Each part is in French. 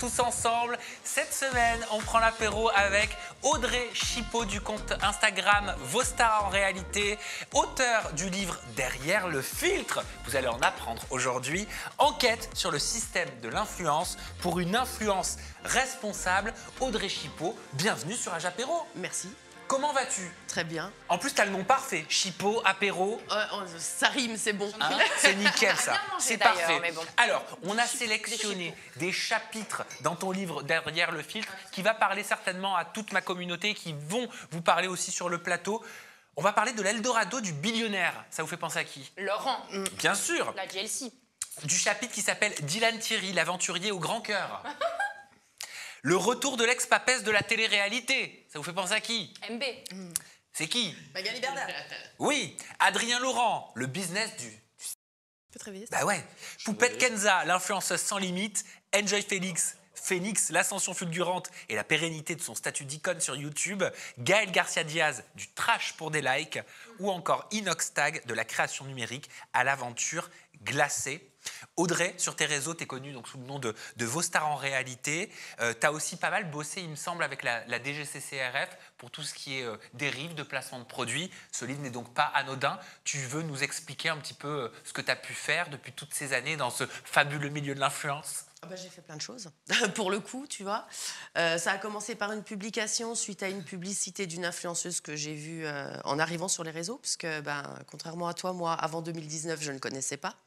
tous ensemble. Cette semaine, on prend l'apéro avec Audrey Chipot du compte Instagram Vos Stars en réalité, auteur du livre Derrière le filtre. Vous allez en apprendre aujourd'hui. Enquête sur le système de l'influence pour une influence responsable. Audrey Chipot, bienvenue sur Ajapéro. Merci. Comment vas-tu? Très bien. En plus, tu as le nom parfait. Chipot, apéro. Ça rime, c'est bon. Hein, c'est nickel ça, c'est parfait. Mais bon. Alors, on a sélectionné des chapitres dans ton livre Derrière le filtre qui va parler certainement à toute ma communauté, qui vont vous parler aussi sur le plateau. On va parler de l'Eldorado du billionnaire. Ça vous fait penser à qui? Laurent, Bien sûr. la GLC. Du chapitre qui s'appelle Dylan Thierry, l'aventurier au grand cœur. Le retour de l'ex-papesse de la télé-réalité. Ça vous fait penser à qui? MB. C'est qui? Magali Bernard. Oui, Adrien Laurent, le business du... Tu peux te réveiller? Bah ouais. Poupette Kenza, l'influenceuse sans limite. Enjoy Phoenix, l'ascension fulgurante et la pérennité de son statut d'icône sur YouTube. Gaël Garcia Diaz, du trash pour des likes. Ou encore Inox Tag, de la création numérique à l'aventure glacée. Audrey, sur tes réseaux, tu es connue donc, sous le nom de Vos Stars en réalité. Tu as aussi pas mal bossé, il me semble, avec la DGCCRF pour tout ce qui est dérive de placement de produits. Ce livre n'est donc pas anodin. Tu veux nous expliquer un petit peu ce que tu as pu faire depuis toutes ces années dans ce fabuleux milieu de l'influence? J'ai fait plein de choses, pour le coup, tu vois. Ça a commencé par une publication suite à une publicité d'une influenceuse que j'ai vue en arrivant sur les réseaux, parce que, contrairement à toi, moi, avant 2019, je ne connaissais pas.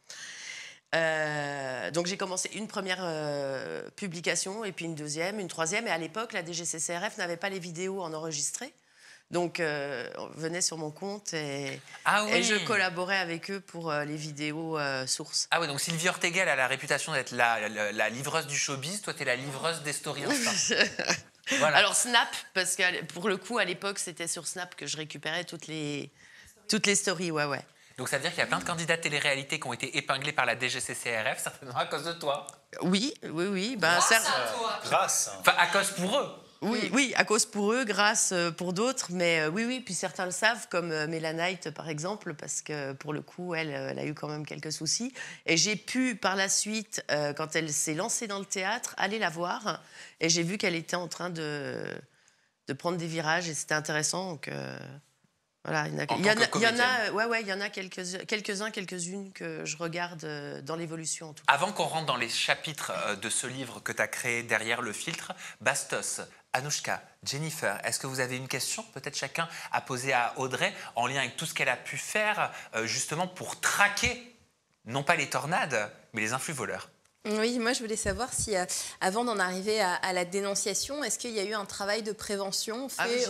Donc j'ai commencé une première publication, et puis une deuxième, une troisième. Et à l'époque, la DGCCRF n'avait pas les vidéos en enregistré. Donc, on venait sur mon compte et je collaborais avec eux pour les vidéos sources. Ah oui, donc Sylvie Ortega elle a la réputation d'être la livreuse du showbiz. Toi, tu es la livreuse des stories Insta. Voilà. Alors, Snap, parce que pour le coup, à l'époque, c'était sur Snap que je récupérais toutes les stories, ouais. Donc ça veut dire qu'il y a plein de candidats télé-réalité qui ont été épinglés par la DGCCRF, certainement à cause de toi. Oui. Grâce. Enfin, à cause pour eux. Oui, à cause pour eux, grâce pour d'autres. Mais oui, puis certains le savent, comme Mélanite, par exemple, parce que pour le coup, elle a eu quand même quelques soucis. Et j'ai pu, par la suite, quand elle s'est lancée dans le théâtre, aller la voir. Et j'ai vu qu'elle était en train de prendre des virages et c'était intéressant. Donc... Voilà, il y en a quelques-uns, quelques-unes que je regarde dans l'évolution en tout cas. Avant qu'on rentre dans les chapitres de ce livre que tu as créé Derrière le filtre, Bastos, Anouchka, Jennifer, est-ce que vous avez une question peut-être chacun à poser à Audrey en lien avec tout ce qu'elle a pu faire justement pour traquer, non pas les tornades, mais les influx voleurs? Oui, moi je voulais savoir si avant d'en arriver à la dénonciation, est-ce qu'il y a eu un travail de prévention fait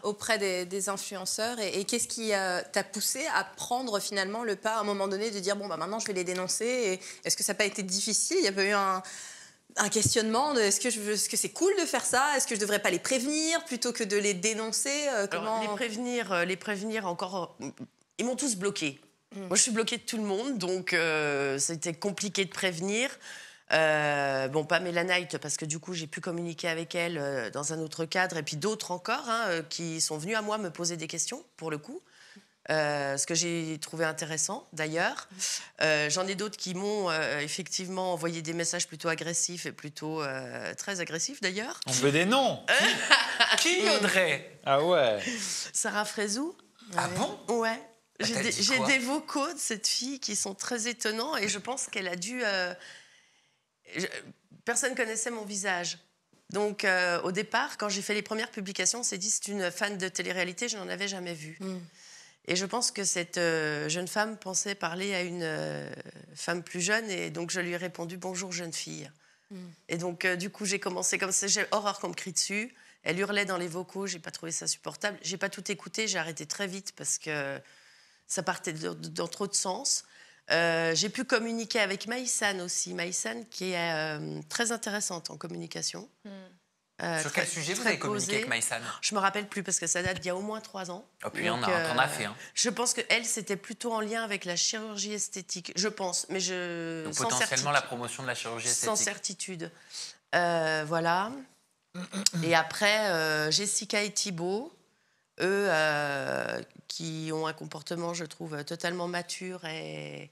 auprès des influenceurs et qu'est-ce qui t'a poussé à prendre finalement le pas à un moment donné de dire bon maintenant je vais les dénoncer et est-ce que ça n'a pas été difficile? Il y a pas eu un questionnement de est-ce que c'est cool de faire ça? Est-ce que je ne devrais pas les prévenir plutôt que de les dénoncer? Alors, les prévenir encore, ils m'ont tous bloquée. Moi, je suis bloquée de tout le monde, donc c'était compliqué de prévenir. Pas Mélanite, parce que du coup, j'ai pu communiquer avec elle dans un autre cadre, et puis d'autres encore qui sont venus à moi me poser des questions, pour le coup, ce que j'ai trouvé intéressant, d'ailleurs. J'en ai d'autres qui m'ont effectivement envoyé des messages plutôt agressifs, et plutôt très agressifs, d'ailleurs. On veut des noms. Qui, Audrey? Ah ouais. Sarah Frézou. Ah bon? Ouais. J'ai des vocaux de cette fille qui sont très étonnants et je pense qu'elle a dû... Personne ne connaissait mon visage. Donc, au départ, quand j'ai fait les premières publications, on s'est dit c'est une fan de télé-réalité, je n'en avais jamais vu. Et je pense que cette jeune femme pensait parler à une femme plus jeune et donc je lui ai répondu « Bonjour, jeune fille ». Et donc, du coup, j'ai commencé comme ça, j'ai horreur qu'on me crie dessus. Elle hurlait dans les vocaux, j'ai pas trouvé ça supportable. J'ai pas tout écouté, j'ai arrêté très vite parce que... ça partait dans trop de sens. J'ai pu communiquer avec Maïsan aussi. Maïsan qui est très intéressante en communication. Sur quel sujet vous avez communiqué avec Maïsan? Je ne me rappelle plus parce que ça date d'il y a au moins 3 ans. Oh, puis t'en as fait. Je pense qu'elle, c'était plutôt en lien avec la chirurgie esthétique. Je pense, mais donc potentiellement la promotion de la chirurgie esthétique. Sans certitude. Voilà. Et après, Jessica et Thibaut, eux, qui ont un comportement, je trouve, totalement mature et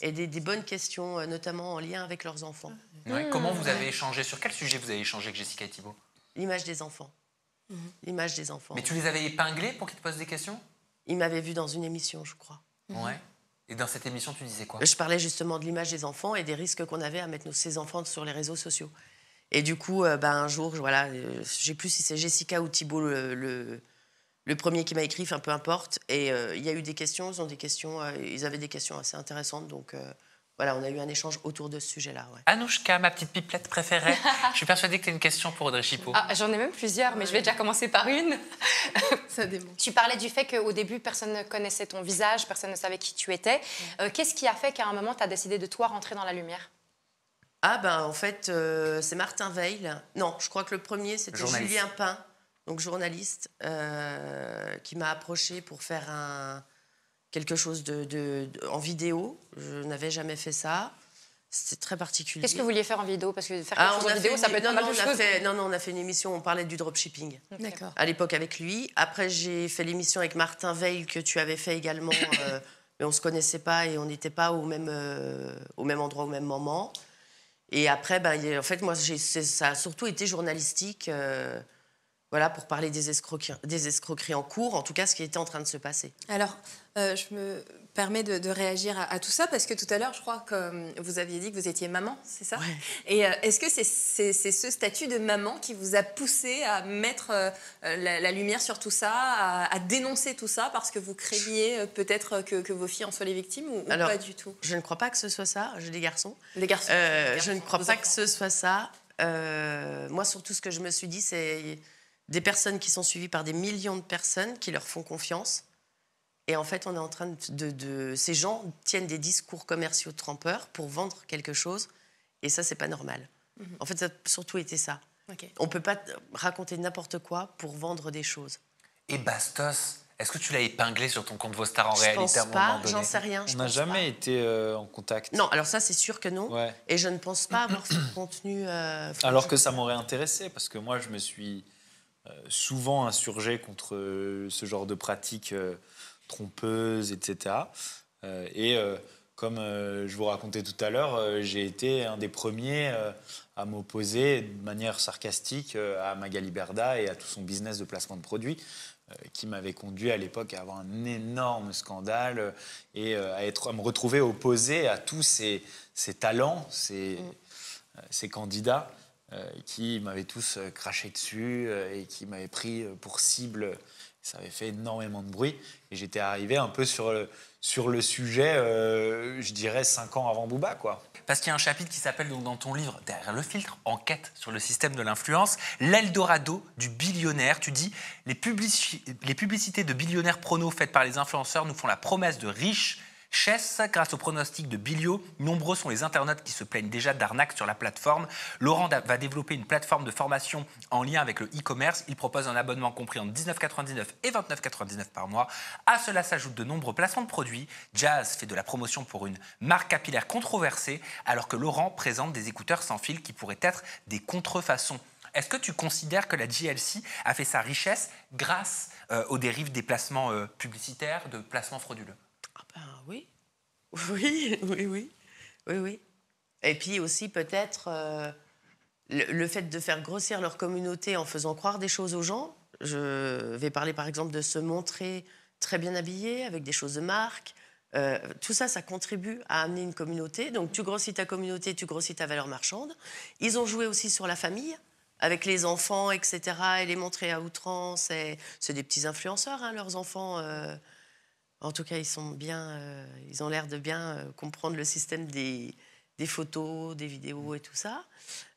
Et des bonnes questions, notamment en lien avec leurs enfants. Ouais. Comment vous avez échangé? Sur quel sujet vous avez échangé avec Jessica et Thibault? L'image des enfants. L'image des enfants. Mais tu les avais épinglés pour qu'ils te posent des questions? Ils m'avaient vu dans une émission, je crois. Ouais. Et dans cette émission, tu disais quoi? Je parlais justement de l'image des enfants et des risques qu'on avait à mettre ces enfants sur les réseaux sociaux. Et du coup, un jour, voilà, je ne sais plus si c'est Jessica ou Thibault le premier qui m'a écrit, enfin peu importe. Et il y a eu des questions, ils avaient des questions assez intéressantes. Donc voilà, on a eu un échange autour de ce sujet-là. Ouais. Anouchka, ma petite pipelette préférée. Je suis persuadée que tu as une question pour Audrey Chipot. J'en ai même plusieurs, mais je vais déjà commencer par une. Ça démontre. Tu parlais du fait qu'au début, personne ne connaissait ton visage, personne ne savait qui tu étais. Qu'est-ce qui a fait qu'à un moment, tu as décidé de toi rentrer dans la lumière? En fait, c'est Martin Veil. Non, je crois que le premier, c'était Julien Pain, donc journaliste, qui m'a approché pour faire quelque chose en vidéo. Je n'avais jamais fait ça. C'était très particulier. Qu'est-ce que vous vouliez faire en vidéo? Parce que faire quelque chose en vidéo, ça peut être pas mal de choses. On a fait une émission, on parlait du dropshipping. D'accord. À l'époque avec lui. Après, j'ai fait l'émission avec Martin Veil, que tu avais fait également. Mais on ne se connaissait pas et on n'était pas au même endroit, au même moment. Et après, en fait, moi, ça a surtout été journalistique, voilà, pour parler des escroqueries en cours, en tout cas, ce qui était en train de se passer. Alors, je me permets de réagir à tout ça, parce que tout à l'heure, je crois que vous aviez dit que vous étiez maman, c'est ça? Ouais. Et est-ce que c'est ce statut de maman qui vous a poussé à mettre la lumière sur tout ça, à dénoncer tout ça, parce que vous craigniez peut-être que vos filles en soient les victimes, ou Alors, pas du tout? Je ne crois pas que ce soit ça. J'ai des garçons. Des garçons. Je ne crois pas que ce soit ça. Moi, surtout, ce que je me suis dit, c'est des personnes qui sont suivies par des millions de personnes qui leur font confiance. Et en fait, on est en train ces gens tiennent des discours commerciaux trompeurs pour vendre quelque chose. Et ça, c'est pas normal. En fait, ça a surtout été ça. Okay. On peut pas raconter n'importe quoi pour vendre des choses. Et Bastos, est-ce que tu l'as épinglé sur ton compte Vostar en réalité Je pense pas, j'en sais rien. On n'a jamais été en contact. Non, alors ça, c'est sûr que non. Ouais. Et je ne pense pas avoir fait de contenu... Alors que ça m'aurait intéressé, parce que moi, je me suis souvent insurgé contre ce genre de pratiques trompeuses, etc. Comme je vous racontais tout à l'heure, j'ai été un des premiers à m'opposer de manière sarcastique à Magali Berda et à tout son business de placement de produits, qui m'avait conduit à l'époque à avoir un énorme scandale et à me retrouver opposé à tous ces talents, ces candidats qui m'avaient tous craché dessus et qui m'avaient pris pour cible. Ça avait fait énormément de bruit et j'étais arrivé un peu sur le sujet, je dirais 5 ans avant Booba, quoi. Parce qu'il y a un chapitre qui s'appelle donc dans ton livre Derrière le filtre, enquête sur le système de l'influence, l'Eldorado du billionnaire. Tu dis les publicités de billionnaires pronos faites par les influenceurs nous font la promesse de richesse grâce au pronostic de Bilio. Nombreux sont les internautes qui se plaignent déjà d'arnaques sur la plateforme. Laurent va développer une plateforme de formation en lien avec le e-commerce. Il propose un abonnement compris entre 19,99 et 29,99 par mois. À cela s'ajoutent de nombreux placements de produits. Jazz fait de la promotion pour une marque capillaire controversée, alors que Laurent présente des écouteurs sans fil qui pourraient être des contrefaçons. Est-ce que tu considères que la JLC a fait sa richesse grâce aux dérives des placements publicitaires, de placements frauduleux? Oui. Oui. Et puis aussi peut-être le fait de faire grossir leur communauté en faisant croire des choses aux gens. Je vais parler par exemple de se montrer très bien habillé avec des choses de marque. Tout ça, ça contribue à amener une communauté. Donc tu grossis ta communauté, tu grossis ta valeur marchande. Ils ont joué aussi sur la famille, avec les enfants, etc. Et les montrer à outrance. C'est des petits influenceurs, hein, leurs enfants. En tout cas, ils ont l'air de bien comprendre le système des photos, des vidéos et tout ça.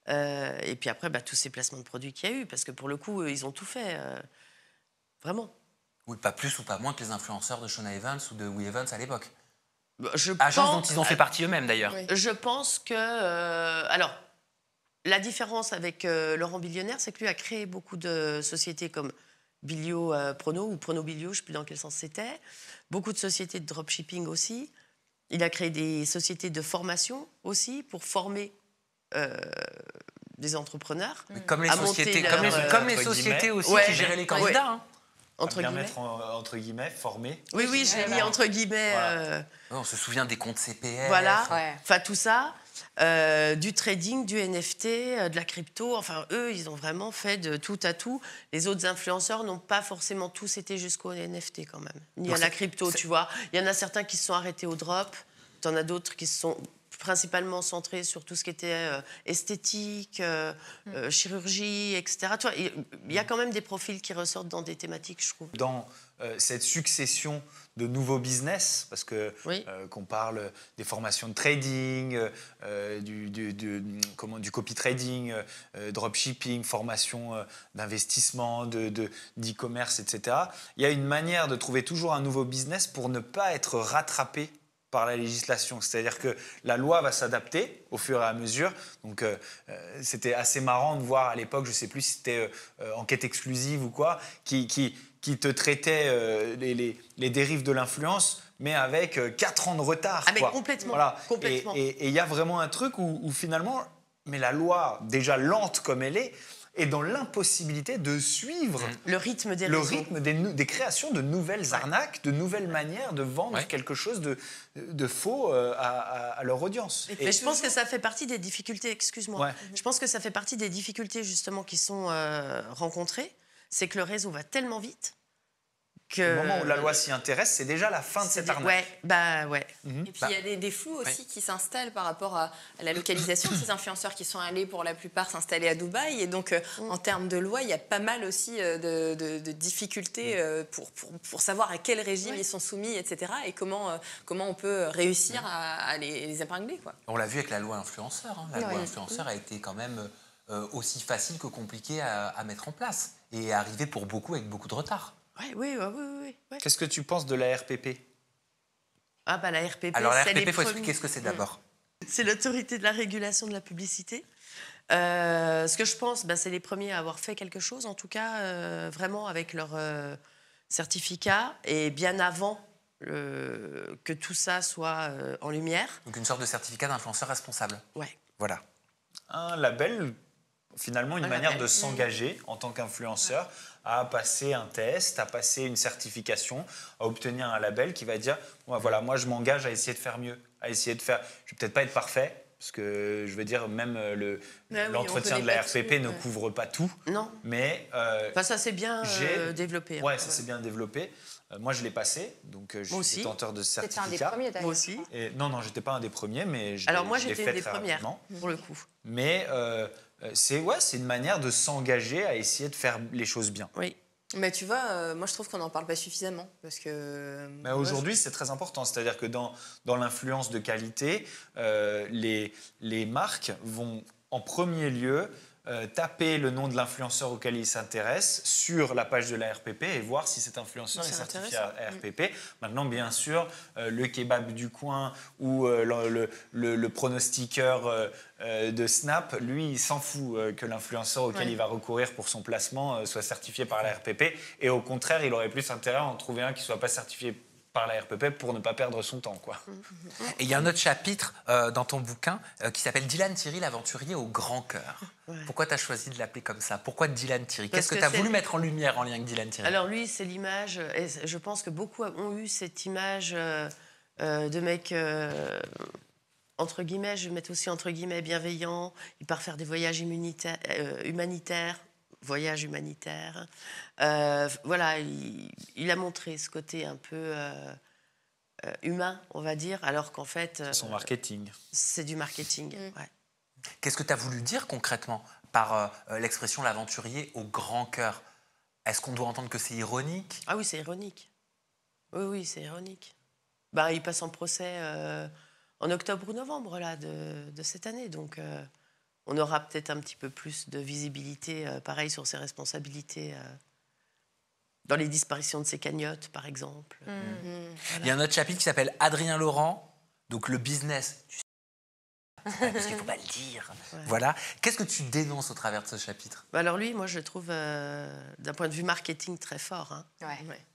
Et puis après, tous ces placements de produits qu'il y a eu, parce que pour le coup, ils ont tout fait, vraiment. Oui, pas plus ou pas moins que les influenceurs de Shona Evans ou de Will Evans à l'époque. Agence dont ils ont fait partie eux-mêmes, d'ailleurs. Oui. Je pense que... alors, la différence avec Laurent Billionnaire, c'est que lui a créé beaucoup de sociétés comme Bilio Prono ou Prono Bilio, je ne sais plus dans quel sens c'était. Beaucoup de sociétés de dropshipping aussi. Il a créé des sociétés de formation aussi pour former des entrepreneurs. Comme les sociétés, comme les sociétés aussi qui géraient les candidats. Hein. Entre bien guillemets. mettre entre guillemets, formé. Oui, j'ai mis entre guillemets. Voilà. On se souvient des comptes CPF. Voilà, Ouais. enfin tout ça, du trading, du NFT, de la crypto, enfin eux, ils ont vraiment fait de tout à tout. Les autres influenceurs n'ont pas forcément tous été jusqu'au NFT quand même, ni Donc à la crypto, tu vois. Il y en a certains qui se sont arrêtés au drop, t'en as d'autres qui se sont principalement centrés sur tout ce qui était esthétique, chirurgie, etc. Tu vois, il y a quand même des profils qui ressortent dans des thématiques, je trouve. Dans cette succession de nouveaux business, parce que Oui. qu'on parle des formations de trading, du copy trading, dropshipping, formation d'investissement, d'e-commerce, etc. Il y a une manière de trouver toujours un nouveau business pour ne pas être rattrapé par la législation. C'est-à-dire que la loi va s'adapter au fur et à mesure. Donc, c'était assez marrant de voir à l'époque, je ne sais plus si c'était Enquête exclusive ou quoi, qui te traitait les dérives de l'influence, mais avec 4 ans de retard. Ah mais quoi. complètement, Voilà. complètement. Et il y a vraiment un truc où finalement, mais la loi, déjà lente comme elle est dans l'impossibilité de suivre Le rythme des le réseaux. rythme des créations de nouvelles arnaques, de nouvelles manières de vendre quelque chose de faux à leur audience. Mais je pense que ça fait partie des difficultés, excuse-moi, Ouais. je pense que ça fait partie des difficultés justement qui sont rencontrées, c'est que le réseau va tellement vite que... Au moment où la loi s'y intéresse, c'est déjà la fin de cette arnaque. Ouais, bah ouais. Et puis il y a des flous aussi qui s'installent par rapport à la localisation. Ces influenceurs qui sont allés pour la plupart s'installer à Dubaï. Et donc en termes de loi, il y a pas mal aussi de difficultés pour savoir à quel régime ils sont soumis, etc. Et comment on peut réussir à les épingler, quoi. On l'a vu avec la loi influenceur. Hein. La loi influenceur a été quand même aussi facile que compliquée à mettre en place et est arrivée pour beaucoup avec beaucoup de retard. Oui. Qu'est-ce que tu penses de la RPP? Ah bah la RPP, Alors la c'est RPP, les il faut premiers- expliquer ce que c'est d'abord. C'est l'autorité de la régulation de la publicité. Ce que je pense, c'est les premiers à avoir fait quelque chose, en tout cas, vraiment avec leur certificat, et bien avant que tout ça soit en lumière. Donc une sorte de certificat d'influenceur responsable. Ouais. Voilà. Un label, finalement, une Un manière label. de s'engager en tant qu'influenceur à passer un test, à passer une certification, à obtenir un label qui va dire voilà, moi je m'engage à essayer de faire mieux, à essayer de faire. Je vais peut-être pas être parfait, parce que je veux dire, même l'entretien on de la connaît pas RPP tout, ne couvre pas tout. Non. Mais Enfin, ça s'est bien développé. Ouais, ça s'est bien développé. Moi, je l'ai passé, donc je Moi suis aussi. détenteur de ce C'était un des certificat. premiers d'ailleurs. Moi aussi. Et non, j'étais pas un des premiers, mais Alors moi, je l'ai j'étais fait une des très premières, rapidement. pour le coup. Mais c'est une manière de s'engager à essayer de faire les choses bien. Oui. Mais tu vois, moi je trouve qu'on n'en parle pas suffisamment. Parce que. Mais aujourd'hui, c'est très important. C'est-à-dire que dans l'influence de qualité, les marques vont en premier lieu taper le nom de l'influenceur auquel ils s'intéressent sur la page de la RPP et voir si cet influenceur est C'est certifié intéressant. à RPP. Maintenant, bien sûr, le kebab du coin ou le pronostiqueur de Snap, lui, il s'en fout que l'influenceur auquel il va recourir pour son placement soit certifié par la RPP. Et au contraire, il aurait plus intérêt à en trouver un qui ne soit pas certifié par la RPP pour ne pas perdre son temps, quoi. Et il y a un autre chapitre dans ton bouquin qui s'appelle Dylan Thierry, l'aventurier au grand cœur. Ouais. Pourquoi tu as choisi de l'appeler comme ça? Pourquoi Dylan Thierry? Parce Qu'est-ce que que tu as c'est- voulu mettre en lumière en lien avec Dylan Thierry? Alors lui, c'est l'image, et je pense que beaucoup ont eu cette image de mec, entre guillemets, je vais mettre aussi entre guillemets, bienveillant, il part faire des voyages humanitaires, voyages humanitaires. Voilà, il a montré ce côté un peu humain, on va dire, alors qu'en fait, Son marketing. c'est du marketing. Ouais. Qu'est-ce que tu as voulu dire concrètement par l'expression l'aventurier au grand cœur? Est-ce qu'on doit entendre que c'est ironique? Ah oui, c'est ironique. Oui, c'est ironique. Il passe en procès en octobre ou novembre là, de cette année. Donc, on aura peut-être un petit peu plus de visibilité, pareil, sur ses responsabilités dans les disparitions de ses cagnottes, par exemple. Il y a un autre chapitre qui s'appelle Adrien Laurent, donc le business. Parce qu'il ne faut pas le dire. Ouais. Voilà. Qu'est-ce que tu dénonces au travers de ce chapitre? Alors lui, moi, je le trouve, d'un point de vue marketing, très fort. Hein.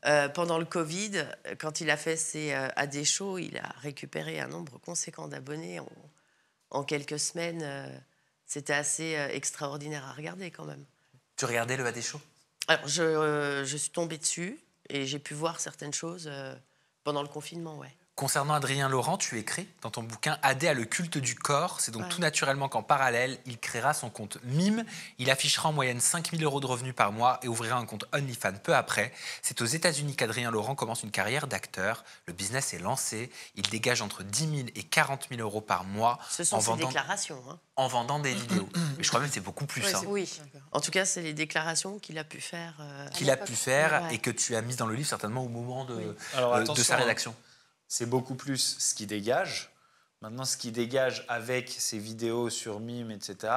Ouais. Pendant le Covid, quand il a fait ses AD Show, il a récupéré un nombre conséquent d'abonnés en quelques semaines. C'était assez extraordinaire à regarder quand même. Tu regardais le AD Show? Alors, je suis tombée dessus et j'ai pu voir certaines choses pendant le confinement, ouais. Concernant Adrien Laurent, tu écris dans ton bouquin « Adé a le culte du corps ». C'est donc tout naturellement qu'en parallèle, il créera son compte Mime. Il affichera en moyenne 5 000 € de revenus par mois et ouvrira un compte OnlyFans peu après. C'est aux États-Unis qu'Adrien Laurent commence une carrière d'acteur. Le business est lancé. Il dégage entre 10 000 et 40 000 € par mois. Ce sont ses déclarations. Hein. En vendant des vidéos. Mais je crois même que c'est beaucoup plus. Oui, oui. En tout cas, c'est les déclarations qu'il a pu faire. Et que tu as mises dans le livre certainement au moment de sa rédaction. C'est beaucoup plus ce qui dégage. Maintenant, ce qui dégage avec ses vidéos sur Mime, etc.,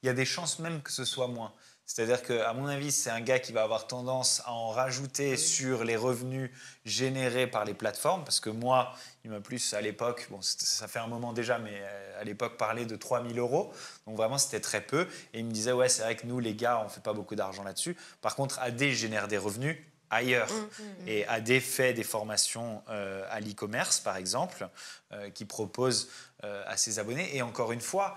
il y a des chances même que ce soit moins. C'est-à-dire qu'à mon avis, c'est un gars qui va avoir tendance à en rajouter sur les revenus générés par les plateformes. Parce que moi, il m'a plus à l'époque, bon, ça fait un moment déjà, mais à l'époque, parlé de 3 000 €. Donc vraiment, c'était très peu. Et il me disait, ouais, c'est vrai que nous, les gars, on ne fait pas beaucoup d'argent là-dessus. Par contre, AD génère des revenus ailleurs. Et AD fait des formations à l'e-commerce, par exemple, qui propose à ses abonnés. Et encore une fois,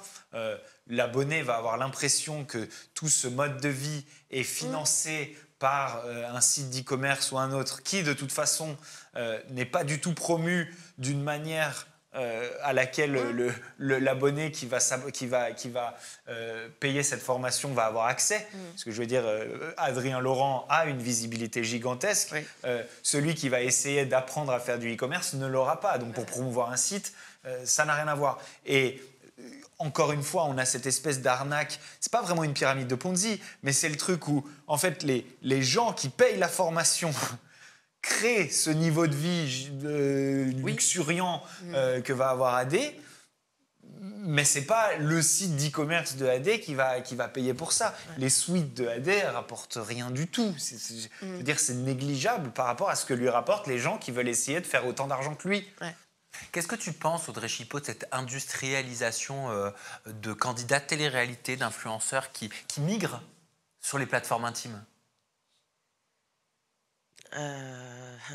l'abonné va avoir l'impression que tout ce mode de vie est financé par un site d'e-commerce ou un autre qui, de toute façon, n'est pas du tout promu d'une manière à laquelle l'abonné qui va payer cette formation va avoir accès. Parce que je veux dire, Adrien Laurent a une visibilité gigantesque. Celui qui va essayer d'apprendre à faire du e-commerce ne l'aura pas. Donc pour promouvoir un site, ça n'a rien à voir. Et encore une fois, on a cette espèce d'arnaque. C'est pas vraiment une pyramide de Ponzi, mais c'est le truc où, en fait, les gens qui payent la formation créent ce niveau de vie luxuriant que va avoir AD, mais c'est pas le site d'e-commerce de AD qui va payer pour ça. Les suites de AD rapportent rien du tout. Je veux dire, c'est négligeable par rapport à ce que lui rapportent les gens qui veulent essayer de faire autant d'argent que lui. Qu'est-ce que tu penses, Audrey Chipot, de cette industrialisation de candidats de télé-réalité, d'influenceurs qui migrent sur les plateformes intimes ?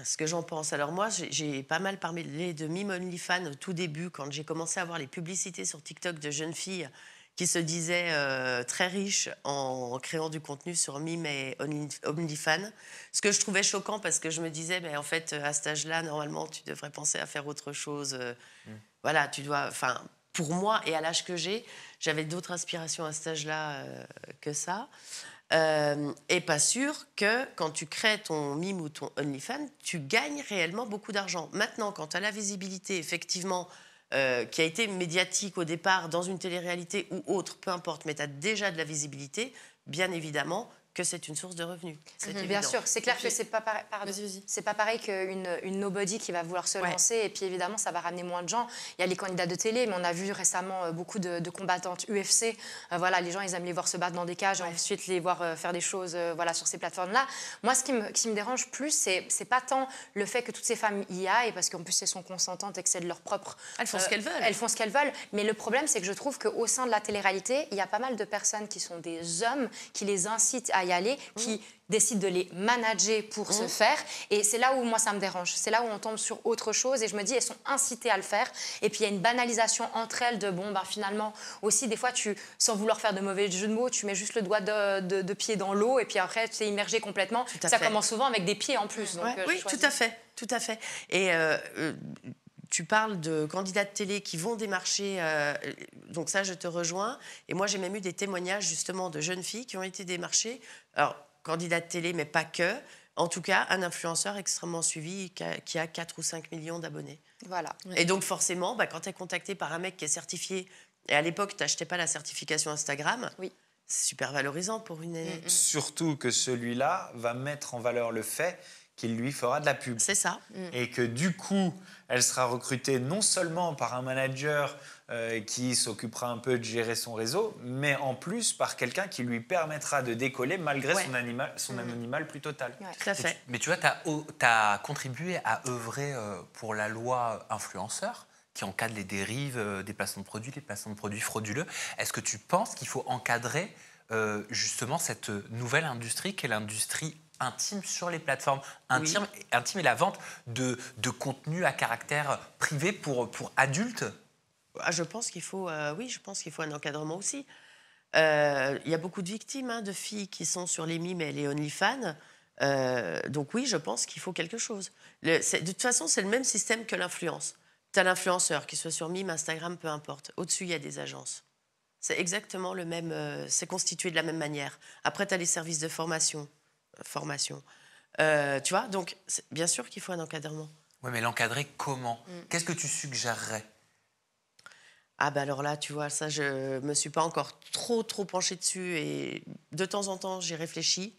Ce que j'en pense. Alors moi, j'ai pas mal parlé de Mime OnlyFans au tout début, quand j'ai commencé à voir les publicités sur TikTok de jeunes filles qui se disaient très riches en créant du contenu sur Mime et OnlyFans. Ce que je trouvais choquant, parce que je me disais, en fait, à cet âge-là, normalement, tu devrais penser à faire autre chose. Voilà, tu dois... Enfin, pour moi, et à l'âge que j'avais d'autres aspirations à cet âge-là que ça. Et pas sûr que quand tu crées ton Mime ou ton OnlyFans, tu gagnes réellement beaucoup d'argent. Maintenant, quand tu as la visibilité, effectivement, qui a été médiatique au départ dans une télé-réalité ou autre, peu importe, mais tu as déjà de la visibilité, bien évidemment que c'est une source de revenus. Bien sûr, c'est clair que c'est pas pareil. C'est pas pareil qu'une nobody qui va vouloir se lancer. Et puis évidemment, ça va ramener moins de gens. Il y a les candidats de télé, mais on a vu récemment beaucoup de combattantes UFC. Voilà, les gens, ils aiment les voir se battre dans des cages, et ensuite les voir faire des choses sur ces plateformes-là. Moi, ce qui me dérange plus, c'est pas tant le fait que toutes ces femmes y aillent, parce qu'en plus, elles sont consentantes et que c'est de leur propre... Elles font ce qu'elles veulent. Elles font ce qu'elles veulent. Mais le problème, c'est que je trouve qu'au sein de la télé-réalité, il y a pas mal de personnes qui sont des hommes, qui les incitent à y aller, qui décident de les manager pour se faire. Et c'est là où moi, ça me dérange. C'est là où on tombe sur autre chose. Et je me dis, elles sont incitées à le faire. Et puis, il y a une banalisation entre elles de, finalement, aussi, des fois, sans vouloir faire de mauvais jeux de mots, tu mets juste le doigt de pied dans l'eau et puis après, tu es immergé complètement. Ça commence souvent avec des pieds en plus. Donc, oui, tout à fait. Et... tu parles de candidats de télé qui vont démarcher, donc ça, je te rejoins. Et moi, j'ai même eu des témoignages, justement, de jeunes filles qui ont été démarchées. Alors, candidats de télé, mais pas que. En tout cas, un influenceur extrêmement suivi qui a 4 ou 5 millions d'abonnés. Voilà. Et donc, forcément, quand tu es contacté par un mec qui est certifié, et à l'époque, tu n'achetais pas la certification Instagram, c'est super valorisant pour une aînée. Surtout que celui-là va mettre en valeur le fait qu'il lui fera de la pub. C'est ça. Et que du coup, elle sera recrutée non seulement par un manager qui s'occupera un peu de gérer son réseau, mais en plus par quelqu'un qui lui permettra de décoller malgré son anonymat le plus total. Tout à fait. Mais tu vois, tu as contribué à œuvrer pour la loi influenceur qui encadre les dérives des placements de produits, les placements de produits frauduleux. Est-ce que tu penses qu'il faut encadrer justement cette nouvelle industrie qu'est l'industrie intime sur les plateformes intime et la vente de contenu à caractère privé pour adultes? Je pense qu'il faut, je pense qu'il faut un encadrement aussi. Il y a beaucoup de victimes, de filles qui sont sur les mimes et les OnlyFans. Donc oui, je pense qu'il faut quelque chose. De toute façon, c'est le même système que l'influence. Tu as l'influenceur, qu'il soit sur mime, Instagram, peu importe. Au-dessus, il y a des agences. C'est exactement le même... c'est constitué de la même manière. Après, tu as les services de formation. Tu vois, donc bien sûr qu'il faut un encadrement. Oui, mais l'encadrer comment? Qu'est-ce que tu suggérerais? Ah ben alors là, tu vois, ça, je me suis pas encore trop penchée dessus et de temps en temps, j'y réfléchis.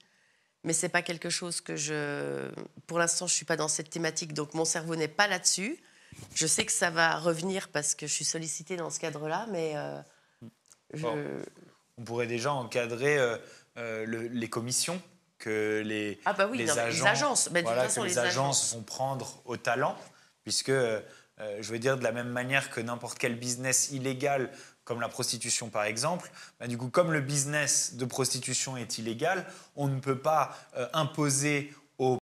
Mais c'est pas quelque chose que je... Pour l'instant, je suis pas dans cette thématique, donc mon cerveau n'est pas là-dessus. Je sais que ça va revenir parce que je suis sollicitée dans ce cadre-là, mais... On pourrait déjà encadrer les commissions que les agences, les agences vont prendre au talent, puisque, je veux dire, de la même manière que n'importe quel business illégal, comme la prostitution par exemple, du coup, comme le business de prostitution est illégal, on ne peut pas imposer aux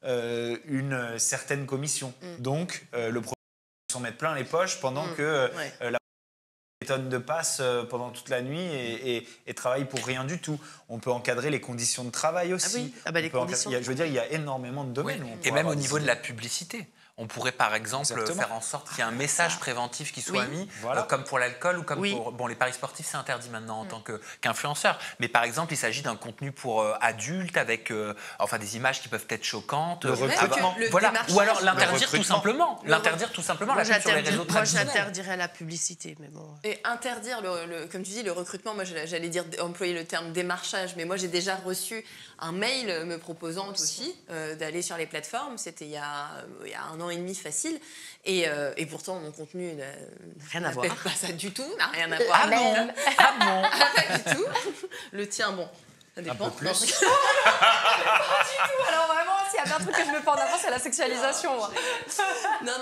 une certaine commission. Donc, le propriétaire s'en mettre plein les poches pendant que la tonnes de passe pendant toute la nuit et travaille pour rien du tout. On peut encadrer les conditions de travail aussi. Je veux dire, il y a énormément de domaines. Et même au niveau de la publicité. On pourrait par exemple faire en sorte qu'il y ait un message préventif qui soit mis, comme pour l'alcool ou comme pour... Bon, les paris sportifs, c'est interdit maintenant en tant qu'influenceur. Mais par exemple, il s'agit d'un contenu pour adultes avec des images qui peuvent être choquantes. Le recrutement. Ou alors l'interdire tout simplement. L'interdire tout simplement moi, sur les réseaux traditionnels. Moi, j'interdirais la publicité. Mais bon. Et interdire, comme tu dis, le recrutement, moi j'allais dire employer le terme démarchage, mais moi j'ai déjà reçu un mail me proposant aussi d'aller sur les plateformes. C'était il y a 1 an et demi facile. Et pourtant, mon contenu n'a rien à voir. Pas ça du tout, n'a rien à voir. Ah bon Pas du tout. Le tien, bon, ça dépend. Un peu plus. Pas du tout. Alors vraiment, s'il y a bien un truc que je me prends en avant, c'est la sexualisation. Non,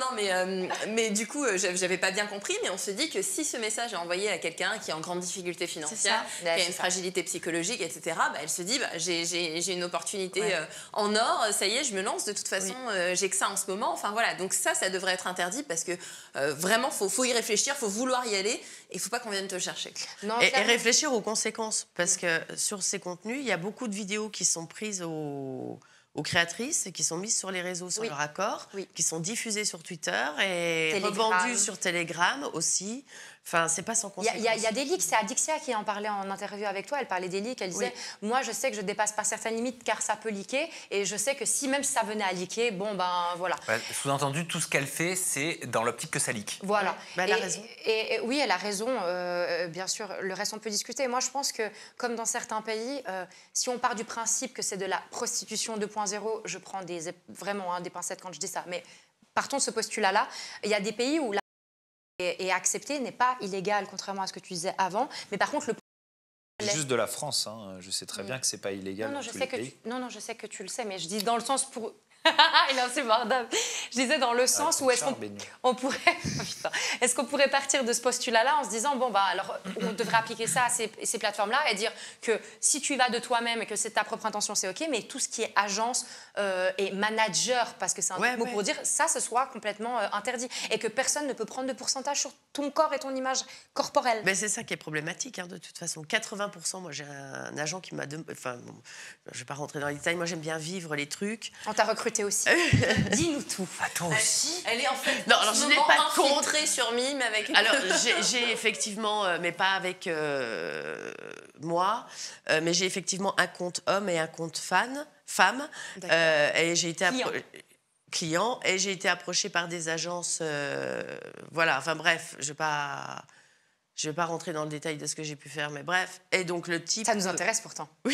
mais du coup, j'avais pas bien compris, mais on se dit que si ce message est envoyé à quelqu'un qui est en grande difficulté financière, qui a une fragilité psychologique, etc., elle se dit, j'ai une opportunité en or, ça y est, je me lance, de toute façon, j'ai que ça en ce moment. Enfin voilà, donc ça devrait être interdit parce que vraiment, faut y réfléchir, faut vouloir y aller et il faut pas qu'on vienne te chercher. Non, et réfléchir aux conséquences, parce que sur ces contenus, il y a beaucoup de vidéos qui sont prises aux créatrices et qui sont mises sur les réseaux sans leur accord, qui sont diffusées sur Twitter et revendues sur Telegram aussi. Enfin, c'est pas sans conséquence. Il y a des leaks, c'est Adixia qui en parlait en interview avec toi, elle parlait des leaks, elle disait moi je sais que je dépasse pas certaines limites car ça peut leaker et je sais que si même ça venait à leaker, bon ben voilà. Sous-entendu, tout ce qu'elle fait, c'est dans l'optique que ça leak. Voilà. Elle a raison. Et oui, elle a raison, bien sûr, le reste on peut discuter. Moi je pense que comme dans certains pays, si on part du principe que c'est de la prostitution 2.0, je prends vraiment des pincettes quand je dis ça, mais partons de ce postulat-là, il y a des pays où et accepté n'est pas illégal, contrairement à ce que tu disais avant. Mais par contre, juste de la France, hein. Je sais très bien que c'est pas illégal dans tous les pays. Non, je sais que tu le sais, mais je dis dans le sens pour... Il est insupportable. Je disais dans le sens où est-ce qu'on pourrait... Est-ce qu'on pourrait partir de ce postulat-là en se disant, bon, alors, on devrait appliquer ça à ces plateformes-là et dire que si tu y vas de toi-même et que c'est ta propre intention, c'est OK, mais tout ce qui est agence et manager, parce que c'est un mot pour dire, ça, ce soit complètement interdit. Et que personne ne peut prendre de pourcentage sur ton corps et ton image corporelle. Mais c'est ça qui est problématique, de toute façon. 80%, moi, j'ai un agent qui m'a... Enfin, bon, je ne vais pas rentrer dans les détails. Moi, j'aime bien vivre les trucs. On t'a recruté aussi. Dis-nous tout. Toi aussi. Elle est en fait non, alors je n'ai pas infiltrée sur Mime avec... Alors j'ai effectivement, mais pas avec moi, mais j'ai effectivement un compte homme et un compte femme. Et j'ai été client et j'ai été approchée par des agences. Voilà, enfin bref, je vais pas rentrer dans le détail de ce que j'ai pu faire, mais bref. Et donc le type. Ça nous intéresse pourtant. Oui.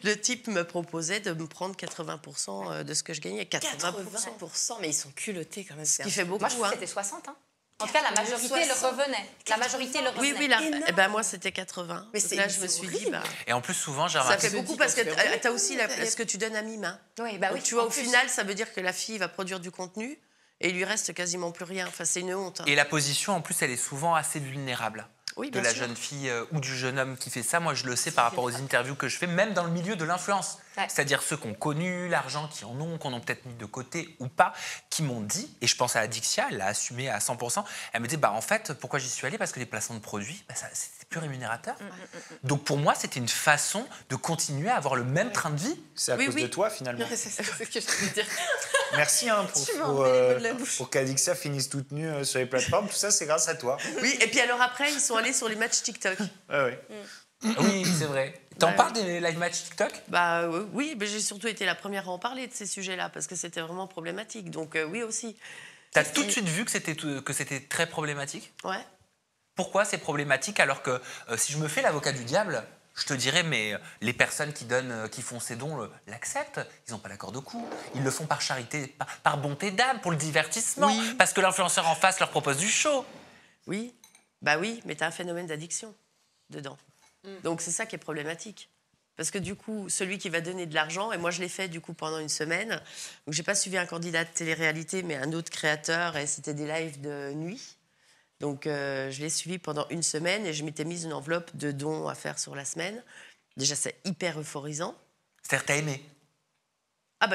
Le type me proposait de me prendre 80% de ce que je gagnais. 80%, mais ils sont culottés quand même. Ce qui fait beaucoup. Moi, je crois que c'était 60. En tout cas, la majorité le revenait. La majorité le revenait. Oui, là, moi, c'était 80. Mais là, je me suis dit... Et en plus, souvent, j'ai remarqué... Ça fait beaucoup parce que tu as aussi ce que tu donnes à Mime. Oui, donc, tu vois, au final, ça veut dire que la fille va produire du contenu et il lui reste quasiment plus rien. Enfin, c'est une honte. Et la position, en plus, elle est souvent assez vulnérable. de la jeune fille ou du jeune homme qui fait ça. Moi, je le sais par rapport aux interviews que je fais, même dans le milieu de l'influence. Ouais. C'est-à-dire ceux qui ont connu l'argent, qui en ont, qu'on a peut-être mis de côté ou pas, qui m'ont dit, et je pense à Adixia, elle l'a assumé à 100%, elle me dit, en fait, pourquoi j'y suis allée? Parce que les placements de produits, c'était plus rémunérateur. Donc pour moi, c'était une façon de continuer à avoir le même train de vie. C'est à cause de toi, finalement. C'est ce que je voulais dire. Merci pour qu'Adixia finisse toute nue sur les plateformes. Tout ça, c'est grâce à toi. Oui, et puis alors après, ils sont allés sur les matchs TikTok. Oui, c'est vrai. T'en parles des live matchs TikTok? Oui, mais j'ai surtout été la première à en parler de ces sujets-là, parce que c'était vraiment problématique. Donc oui aussi. T'as tout de suite vu que c'était très problématique? Ouais. Pourquoi c'est problématique alors que si je me fais l'avocat du diable, je te dirais, mais les personnes qui font ces dons l'acceptent. Ils n'ont pas l'accord de coût. Ils le font par charité, par bonté d'âme, pour le divertissement. Parce que l'influenceur en face leur propose du show. Oui, oui, mais tu as un phénomène d'addiction dedans. Donc c'est ça qui est problématique. Parce que du coup, celui qui va donner de l'argent, et moi je l'ai fait du coup pendant une semaine, donc j'ai pas suivi un candidat de télé-réalité, mais un autre créateur, et c'était des lives de nuit. Donc, je l'ai suivi pendant une semaine et je m'étais mise une enveloppe de dons à faire sur la semaine. Déjà, c'est hyper euphorisant. C'est-à-dire, t'as aimé?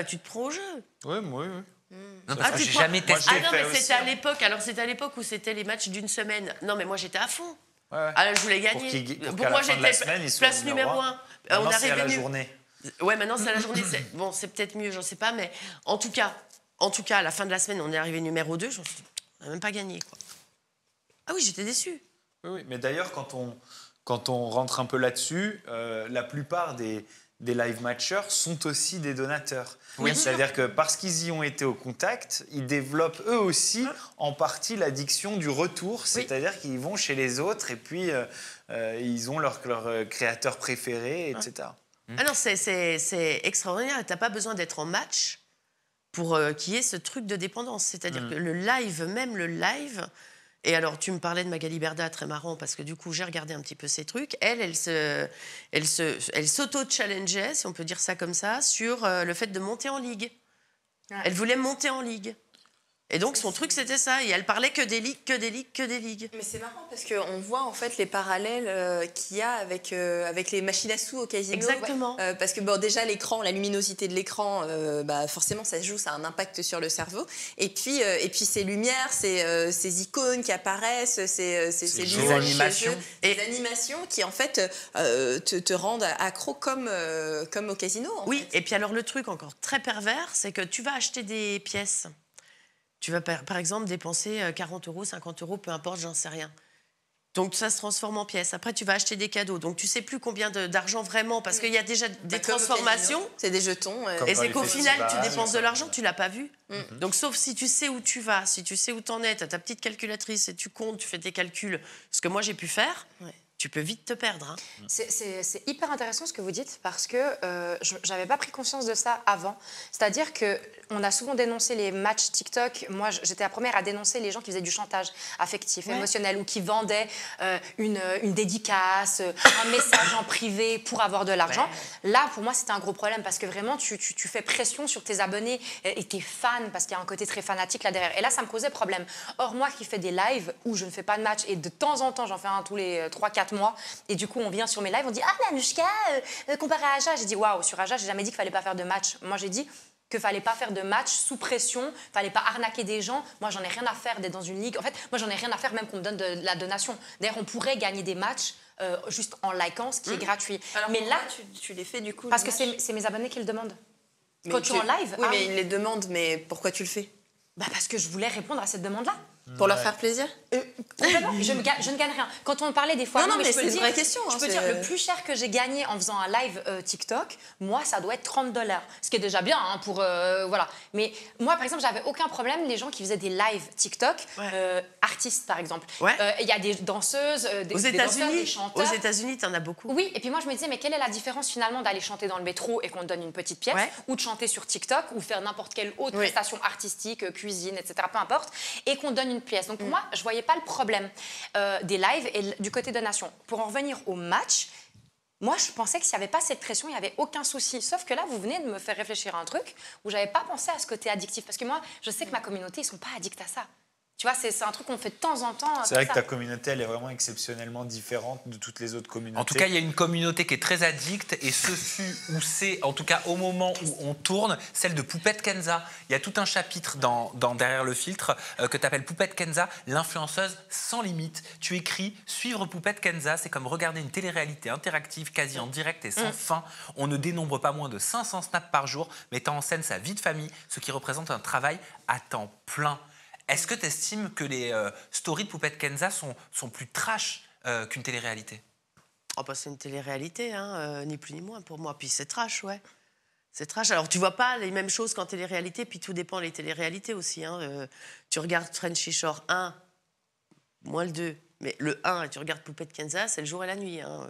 Tu te prends au jeu. Oui, moi, oui. Non, parce que j'ai jamais testé. Non, mais c'était à l'époque. Alors, c'était à l'époque où c'était les matchs d'une semaine. Non, mais moi, j'étais à fond. Ouais. Alors, je voulais gagner. Pour moi, j'étais place numéro 1. Maintenant, c'est à la journée. Ouais, maintenant, c'est à la journée. Bon, c'est peut-être mieux, j'en sais pas. Mais en tout cas, à la fin de la semaine, on est arrivé numéro 2. Je me suis dit, on n'a même pas gagné, quoi. Ah oui, j'étais déçue. Oui, mais d'ailleurs, quand on rentre un peu là-dessus, la plupart des live matchers sont aussi des donateurs. Oui. C'est-à-dire que parce qu'ils y ont été au contact, ils développent eux aussi en partie l'addiction du retour. C'est-à-dire qu'ils vont chez les autres et puis ils ont leur créateur préféré, etc. Ah non, c'est extraordinaire. Tu n'as pas besoin d'être en match pour qu'il y ait ce truc de dépendance. C'est-à-dire que le live... Et alors, tu me parlais de Magali Berda, très marrant, parce que du coup, j'ai regardé un petit peu ces trucs. Elle s'auto-challengeait, si on peut dire ça comme ça, sur le fait de monter en ligue. Ouais. Elle voulait monter en ligue. Et donc, son truc, c'était ça. Et elle parlait que des ligues, que des ligues, que des ligues. Mais c'est marrant parce qu'on voit en fait les parallèles qu'il y a avec les machines à sous au casino. Exactement. Parce que déjà, l'écran, la luminosité de l'écran, forcément, ça se joue, ça a un impact sur le cerveau. Et puis ces lumières, ces icônes qui apparaissent, ces animations. Des animations qui, en fait, te rendent accro comme au casino. Oui, et puis alors, le truc encore très pervers, c'est que tu vas acheter des pièces. Tu vas par exemple dépenser 40 €, 50 €, peu importe, j'en sais rien. Donc ça se transforme en pièces. Après, tu vas acheter des cadeaux. Donc tu sais plus combien d'argent vraiment, parce qu'il y a déjà des transformations. C'est des jetons. Et c'est qu'au final, tu dépenses de l'argent, tu l'as pas vu. Donc sauf si tu sais où tu vas, si tu sais où t'en es, tu as ta petite calculatrice et tu comptes, tu fais tes calculs. Ce que moi j'ai pu faire. Ouais. Tu peux vite te perdre. Hein. C'est hyper intéressant ce que vous dites parce que je n'avais pas pris conscience de ça avant. C'est-à-dire qu'on a souvent dénoncé les matchs TikTok. Moi, j'étais la première à dénoncer les gens qui faisaient du chantage affectif, émotionnel ou qui vendaient une dédicace, un message en privé pour avoir de l'argent. Ouais. Là, pour moi, c'était un gros problème parce que vraiment, tu fais pression sur tes abonnés et tes fans parce qu'il y a un côté très fanatique là derrière. Et là, ça me causait problème. Or, moi qui fais des lives où je ne fais pas de match et de temps en temps, j'en fais un tous les 3-4 mois. Et du coup, on vient sur mes lives, on dit « Ah, Nanushka, comparé à Aja », j'ai dit « Waouh, sur Aja, j'ai jamais dit qu'il fallait pas faire de match. » Moi, j'ai dit qu'il fallait pas faire de match sous pression, fallait pas arnaquer des gens. Moi, j'en ai rien à faire d'être dans une ligue. En fait, moi, j'en ai rien à faire même qu'on me donne de la donation. D'ailleurs, on pourrait gagner des matchs juste en likant, ce qui est gratuit. Alors, mais là, tu les fais du coup. Parce que c'est mes abonnés qui le demandent. Quand tu es en live. Oui, mais ils les demandent, mais pourquoi tu le fais? Parce que je voulais répondre à cette demande-là. Pour leur faire plaisir? Je ne gagne rien. Quand on me parlait des fois... Non, mais c'est une vraie question. Je peux dire, le plus cher que j'ai gagné en faisant un live TikTok, moi, ça doit être 30 $. Ce qui est déjà bien pour... voilà. Mais moi, par exemple, j'avais aucun problème. Les gens qui faisaient des lives TikTok, artistes, par exemple. Il y a des danseuses, des danseurs, des chanteurs. Aux États-Unis, tu en as beaucoup. Oui, et puis moi, je me disais, mais quelle est la différence finalement d'aller chanter dans le métro et qu'on te donne une petite pièce, ou de chanter sur TikTok, ou faire n'importe quelle autre prestation artistique, cuisine, etc., peu importe, et qu'on donne une pièce. Donc pour moi, je ne voyais pas le problème des lives et du côté donation. Pour en revenir au match, moi, je pensais que s'il n'y avait pas cette pression, il n'y avait aucun souci. Sauf que là, vous venez de me faire réfléchir à un truc où je n'avais pas pensé à ce côté addictif. Parce que moi, je sais que ma communauté, ils ne sont pas addicts à ça. Tu vois, c'est un truc qu'on fait de temps en temps. C'est vrai que ta communauté, elle est vraiment exceptionnellement différente de toutes les autres communautés. En tout cas, il y a une communauté qui est très addicte et ce fut ou c'est, en tout cas au moment où on tourne, celle de Poupette Kenza. Il y a tout un chapitre dans Derrière le filtre que tu appelles Poupette Kenza, l'influenceuse sans limite. Tu écris « Suivre Poupette Kenza, c'est comme regarder une télé-réalité interactive, quasi en direct et sans fin. On ne dénombre pas moins de 500 snaps par jour, mettant en scène sa vie de famille, ce qui représente un travail à temps plein. » Est-ce que tu estimes que les stories de Poupette Kenza sont plus trash qu'une télé-réalité? Oh bah c'est une télé-réalité, hein, ni plus ni moins pour moi. Puis c'est trash, ouais. C'est trash. Alors tu vois pas les mêmes choses qu'en télé-réalité, puis tout dépend des télé-réalités aussi. Hein. Tu regardes Frenchy Shore 1, moins le 2, mais le 1, et tu regardes Poupette Kenza, c'est le jour et la nuit. Hein.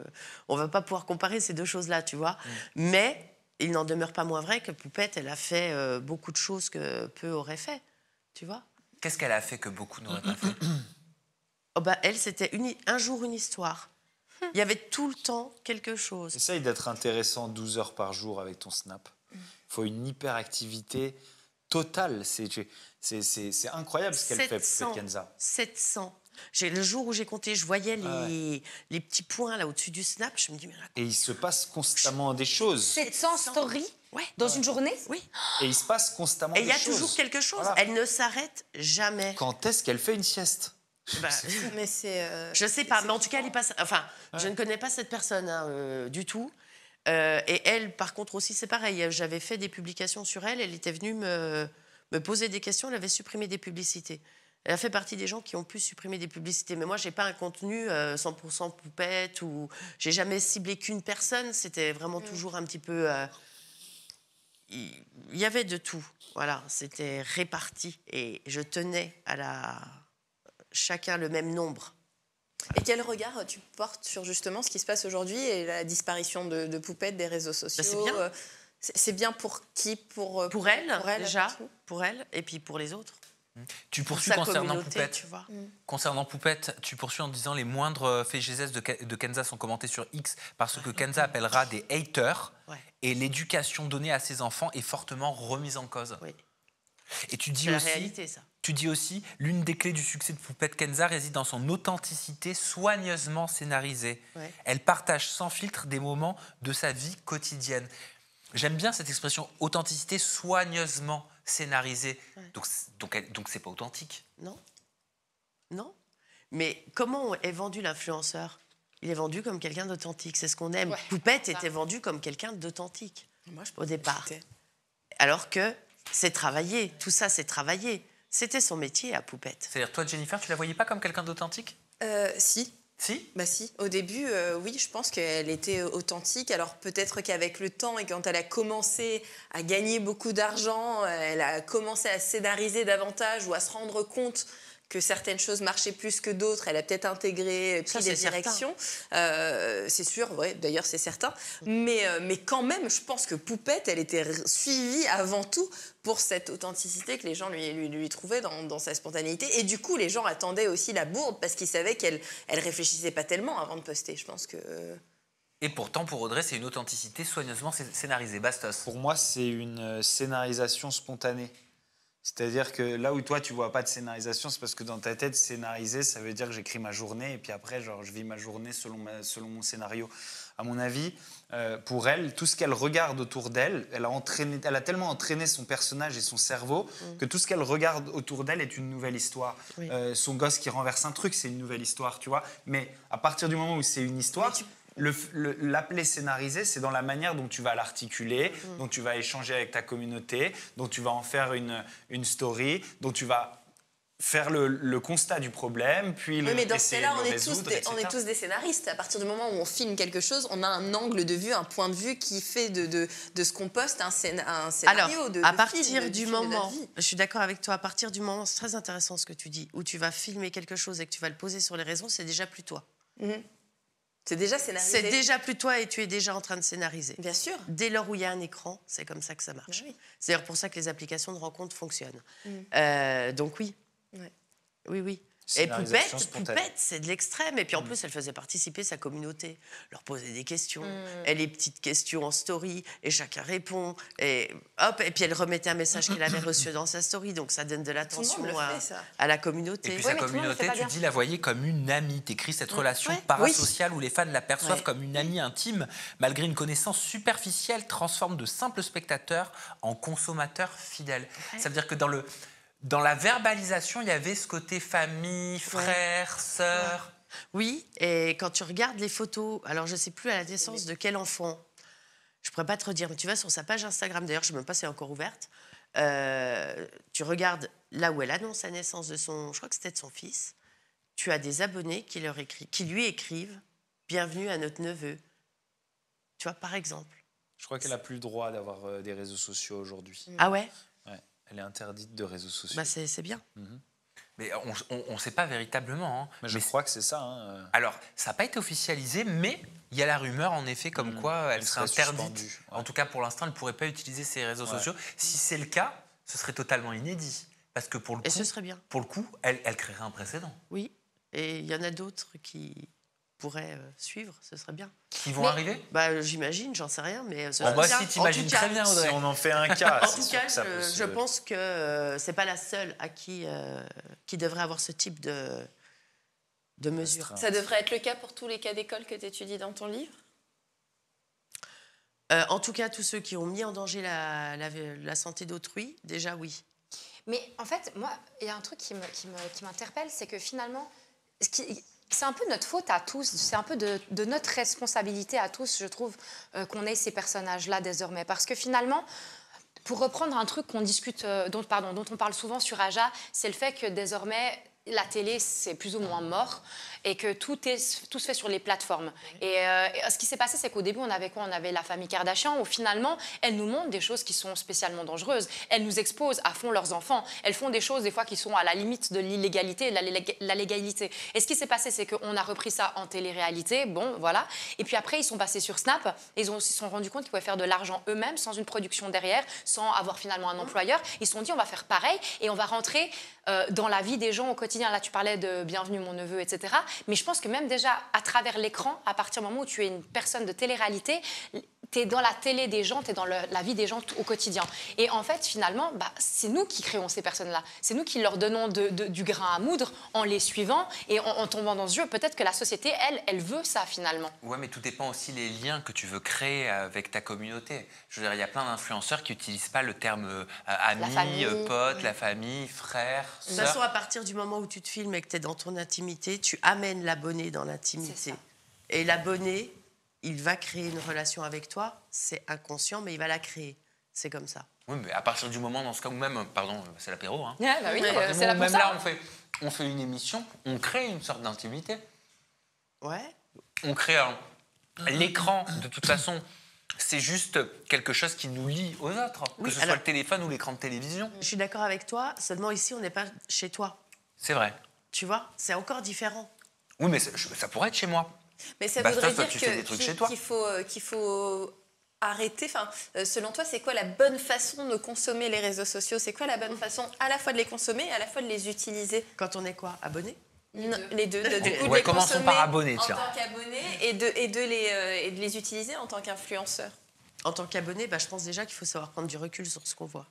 On va pas pouvoir comparer ces deux choses-là, tu vois. Mais il n'en demeure pas moins vrai que Poupette, elle a fait beaucoup de choses que peu auraient fait, tu vois. Qu'est-ce qu'elle a fait que beaucoup n'auraient pas fait? Oh bah, elle, c'était un jour une histoire. Il y avait tout le temps quelque chose. Essaye d'être intéressant 12 heures par jour avec ton Snap. Il faut une hyperactivité totale. C'est incroyable ce qu'elle fait, Poupette Kenza. 700. Le jour où j'ai compté, je voyais les petits points là au-dessus du Snap. Je me dis, mais là, et il se passe constamment des choses. 700 stories dans une journée? Oui. Et il se passe constamment des choses. Et il y a toujours quelque chose. Voilà. Elle ne s'arrête jamais. Quand est-ce qu'elle fait une sieste? Bah, mais c'est je sais pas, mais en tout cas, elle est pas. Enfin, je ne connais pas cette personne du tout. Et elle, par contre, aussi, c'est pareil. J'avais fait des publications sur elle. Elle était venue me poser des questions. Elle avait supprimé des publicités. Elle a fait partie des gens qui ont pu supprimer des publicités. Mais moi, j'ai pas un contenu 100% poupette ou j'ai jamais ciblé qu'une personne. C'était vraiment toujours un petit peu. Il y avait de tout. Voilà, c'était réparti et je tenais à chacun le même nombre. Et quel regard tu portes sur justement ce qui se passe aujourd'hui et la disparition de Poupette des réseaux sociaux? C'est bien. C'est bien pour qui? Pour elle déjà, pour elle et puis pour les autres. Tu poursuis concernant Poupette. Tu vois. Concernant Poupette, tu poursuis en disant les moindres faits gestes de Kenza sont commentés sur X parce que Kenza appellera des haters et l'éducation donnée à ses enfants est fortement remise en cause. Oui. Et tu dis aussi, la réalité, ça. Tu dis aussi, l'une des clés du succès de Poupette Kenza réside dans son authenticité soigneusement scénarisée. Ouais. Elle partage sans filtre des moments de sa vie quotidienne. J'aime bien cette expression authenticité soigneusement scénarisée. Ouais. Donc c'est pas authentique. Non. Non. Mais comment est vendu l'influenceur? Il est vendu comme quelqu'un d'authentique. C'est ce qu'on aime. Ouais, Poupette était vendue comme quelqu'un d'authentique au départ. Alors que c'est travaillé. Tout ça, c'est travaillé. C'était son métier à Poupette. C'est-à-dire, toi, Jennifer, tu la voyais pas comme quelqu'un d'authentique? Si. Si? Bah si. Au début, oui, je pense qu'elle était authentique. Alors peut-être qu'avec le temps et quand elle a commencé à gagner beaucoup d'argent, elle a commencé à scénariser davantage ou à se rendre compte que certaines choses marchaient plus que d'autres. Elle a peut-être intégré, pris des directions. C'est sûr, ouais, d'ailleurs c'est certain. Mais quand même, je pense que Poupette, elle était suivie avant tout pour cette authenticité que les gens lui trouvaient dans sa spontanéité. Et du coup, les gens attendaient aussi la bourde parce qu'ils savaient qu'elle réfléchissait pas tellement avant de poster. Je pense que... Et pourtant, pour Audrey, c'est une authenticité soigneusement scénarisée. Bastos. Pour moi, c'est une scénarisation spontanée. C'est-à-dire que là où toi, tu vois pas de scénarisation, c'est parce que dans ta tête, scénariser, ça veut dire que j'écris ma journée et puis après, genre, je vis ma journée selon mon scénario. À mon avis, pour elle, tout ce qu'elle regarde autour d'elle, elle a tellement entraîné son personnage et son cerveau que tout ce qu'elle regarde autour d'elle est une nouvelle histoire. Oui. Son gosse qui renverse un truc, c'est une nouvelle histoire, tu vois. Mais à partir du moment où c'est une histoire... L'appeler scénarisé, c'est dans la manière dont tu vas l'articuler, dont tu vas échanger avec ta communauté, dont tu vas en faire une story, dont tu vas faire le constat du problème, puis mais dans ce cas-là, on est tous des scénaristes. À partir du moment où on filme quelque chose, on a un angle de vue, un point de vue qui fait de ce qu'on poste un scénario. Alors, à partir du moment, je suis d'accord avec toi, à partir du moment, c'est très intéressant ce que tu dis, où tu vas filmer quelque chose et que tu vas le poser sur les réseaux, c'est déjà plus toi. C'est déjà scénarisé. C'est déjà plus toi et tu es déjà en train de scénariser. Bien sûr. Dès lors où il y a un écran, c'est comme ça que ça marche. Oui. C'est d'ailleurs pour ça que les applications de rencontres fonctionnent. Donc oui. Ouais. Oui. Et Poupette, c'est de l'extrême. Et puis en plus, elle faisait participer sa communauté, leur posait des questions, et les petites questions en story, et chacun répond. Et hop, et puis elle remettait un message qu'elle avait reçu dans sa story, donc ça donne de l'attention à la communauté. Et puis sa communauté, tu dis, la voyait comme une amie. T'écris cette relation parasociale où les fans la perçoivent comme une amie intime, malgré une connaissance superficielle, transforme de simples spectateurs en consommateurs fidèles. Ça veut dire que dans la verbalisation, il y avait ce côté famille, frère, sœur. Oui, et quand tu regardes les photos, alors je ne sais plus à la naissance de quel enfant, je ne pourrais pas te redire, mais tu vas sur sa page Instagram, d'ailleurs je ne sais même pas si elle est encore ouverte, tu regardes là où elle annonce la naissance de je crois que c'était de son fils, tu as des abonnés qui lui écrivent « Bienvenue à notre neveu ». Tu vois, par exemple. Je crois qu'elle n'a plus le droit d'avoir des réseaux sociaux aujourd'hui. Ah ouais? Elle est interdite de réseaux sociaux. Bah c'est bien. Mais on ne sait pas véritablement. Hein. Mais je crois que c'est ça. Hein. Alors, ça n'a pas été officialisé, mais il y a la rumeur, en effet, comme quoi elle serait interdite. En tout cas, pour l'instant, elle ne pourrait pas utiliser ses réseaux sociaux. Si c'est le cas, ce serait totalement inédit. Parce que pour le coup, ce serait bien. Pour le coup, elle créerait un précédent. Oui, et il y en a d'autres qui pourraient suivre, ce serait bien. Qui vont arriver? Bah, j'imagine, j'en sais rien, mais moi aussi, t'imagines très bien, Audrey. Si on en fait un cas, en tout cas, je pense que c'est pas la seule à qui devrait avoir ce type de mesures. Ça devrait être le cas pour tous les cas d'école que tu étudies dans ton livre? En tout cas, tous ceux qui ont mis en danger la santé d'autrui, déjà oui. Mais en fait, moi, il y a un truc qui m'interpelle, c'est que finalement, c'est un peu notre faute à tous, c'est un peu de notre responsabilité à tous, je trouve, qu'on ait ces personnages-là désormais. Parce que finalement, pour reprendre un truc qu'on discute, dont on parle souvent sur Aja, c'est le fait que désormais, la télé, c'est plus ou moins mort et que tout se fait sur les plateformes. Et ce qui s'est passé, c'est qu'au début, on avait quoi? On avait la famille Kardashian, où finalement, elles nous montrent des choses qui sont spécialement dangereuses. Elles nous exposent à fond leurs enfants. Elles font des choses, des fois, qui sont à la limite de l'illégalité et de la légalité. Et ce qui s'est passé, c'est qu'on a repris ça en télé-réalité, bon, voilà. Et puis après, ils sont passés sur Snap, et ils se sont rendus compte qu'ils pouvaient faire de l'argent eux-mêmes, sans une production derrière, sans avoir finalement un employeur. Ils se sont dit, on va faire pareil, et on va rentrer dans la vie des gens au quotidien. Là, tu parlais de Bienvenue mon neveu, etc. Mais je pense que même déjà, à travers l'écran, à partir du moment où tu es une personne de télé-réalité, tu es dans la télé des gens, tu es dans la vie des gens au quotidien. Et en fait, finalement, c'est nous qui créons ces personnes-là. C'est nous qui leur donnons du grain à moudre en les suivant et en tombant dans ce jeu. Peut-être que la société, elle veut ça, finalement. Ouais, mais tout dépend aussi des liens que tu veux créer avec ta communauté. Je veux dire, il y a plein d'influenceurs qui n'utilisent pas le terme ami, pote, la famille, frère, sœur. De toute façon, à partir du moment où tu te filmes et que tu es dans ton intimité, tu amènes l'abonné dans l'intimité. Et l'abonné, il va créer une relation avec toi. C'est inconscient, mais il va la créer. C'est comme ça. Oui, mais à partir du moment, dans ce cas où même, pardon, c'est l'apéro, hein. Yeah, bah oui, c'est là pour même ça. là, on fait une émission, on crée une sorte d'intimité. Ouais. On crée l'écran, de toute façon, c'est juste quelque chose qui nous lie aux autres, que ce soit le téléphone ou l'écran de télévision. Je suis d'accord avec toi, seulement ici, on n'est pas chez toi. C'est vrai. Tu vois, c'est encore différent. Oui, mais ça pourrait être chez moi. Mais ça voudrait dire qu'il faut arrêter. Enfin, selon toi, c'est quoi la bonne façon de consommer les réseaux sociaux? C'est quoi la bonne façon à la fois de les consommer et à la fois de les utiliser? Quand on est quoi? Abonné? Les deux. Du coup, ouais, commençons par abonné, tiens. En tant qu'abonné et de les utiliser en tant qu'influenceur. En tant qu'abonné, je pense déjà qu'il faut savoir prendre du recul sur ce qu'on voit.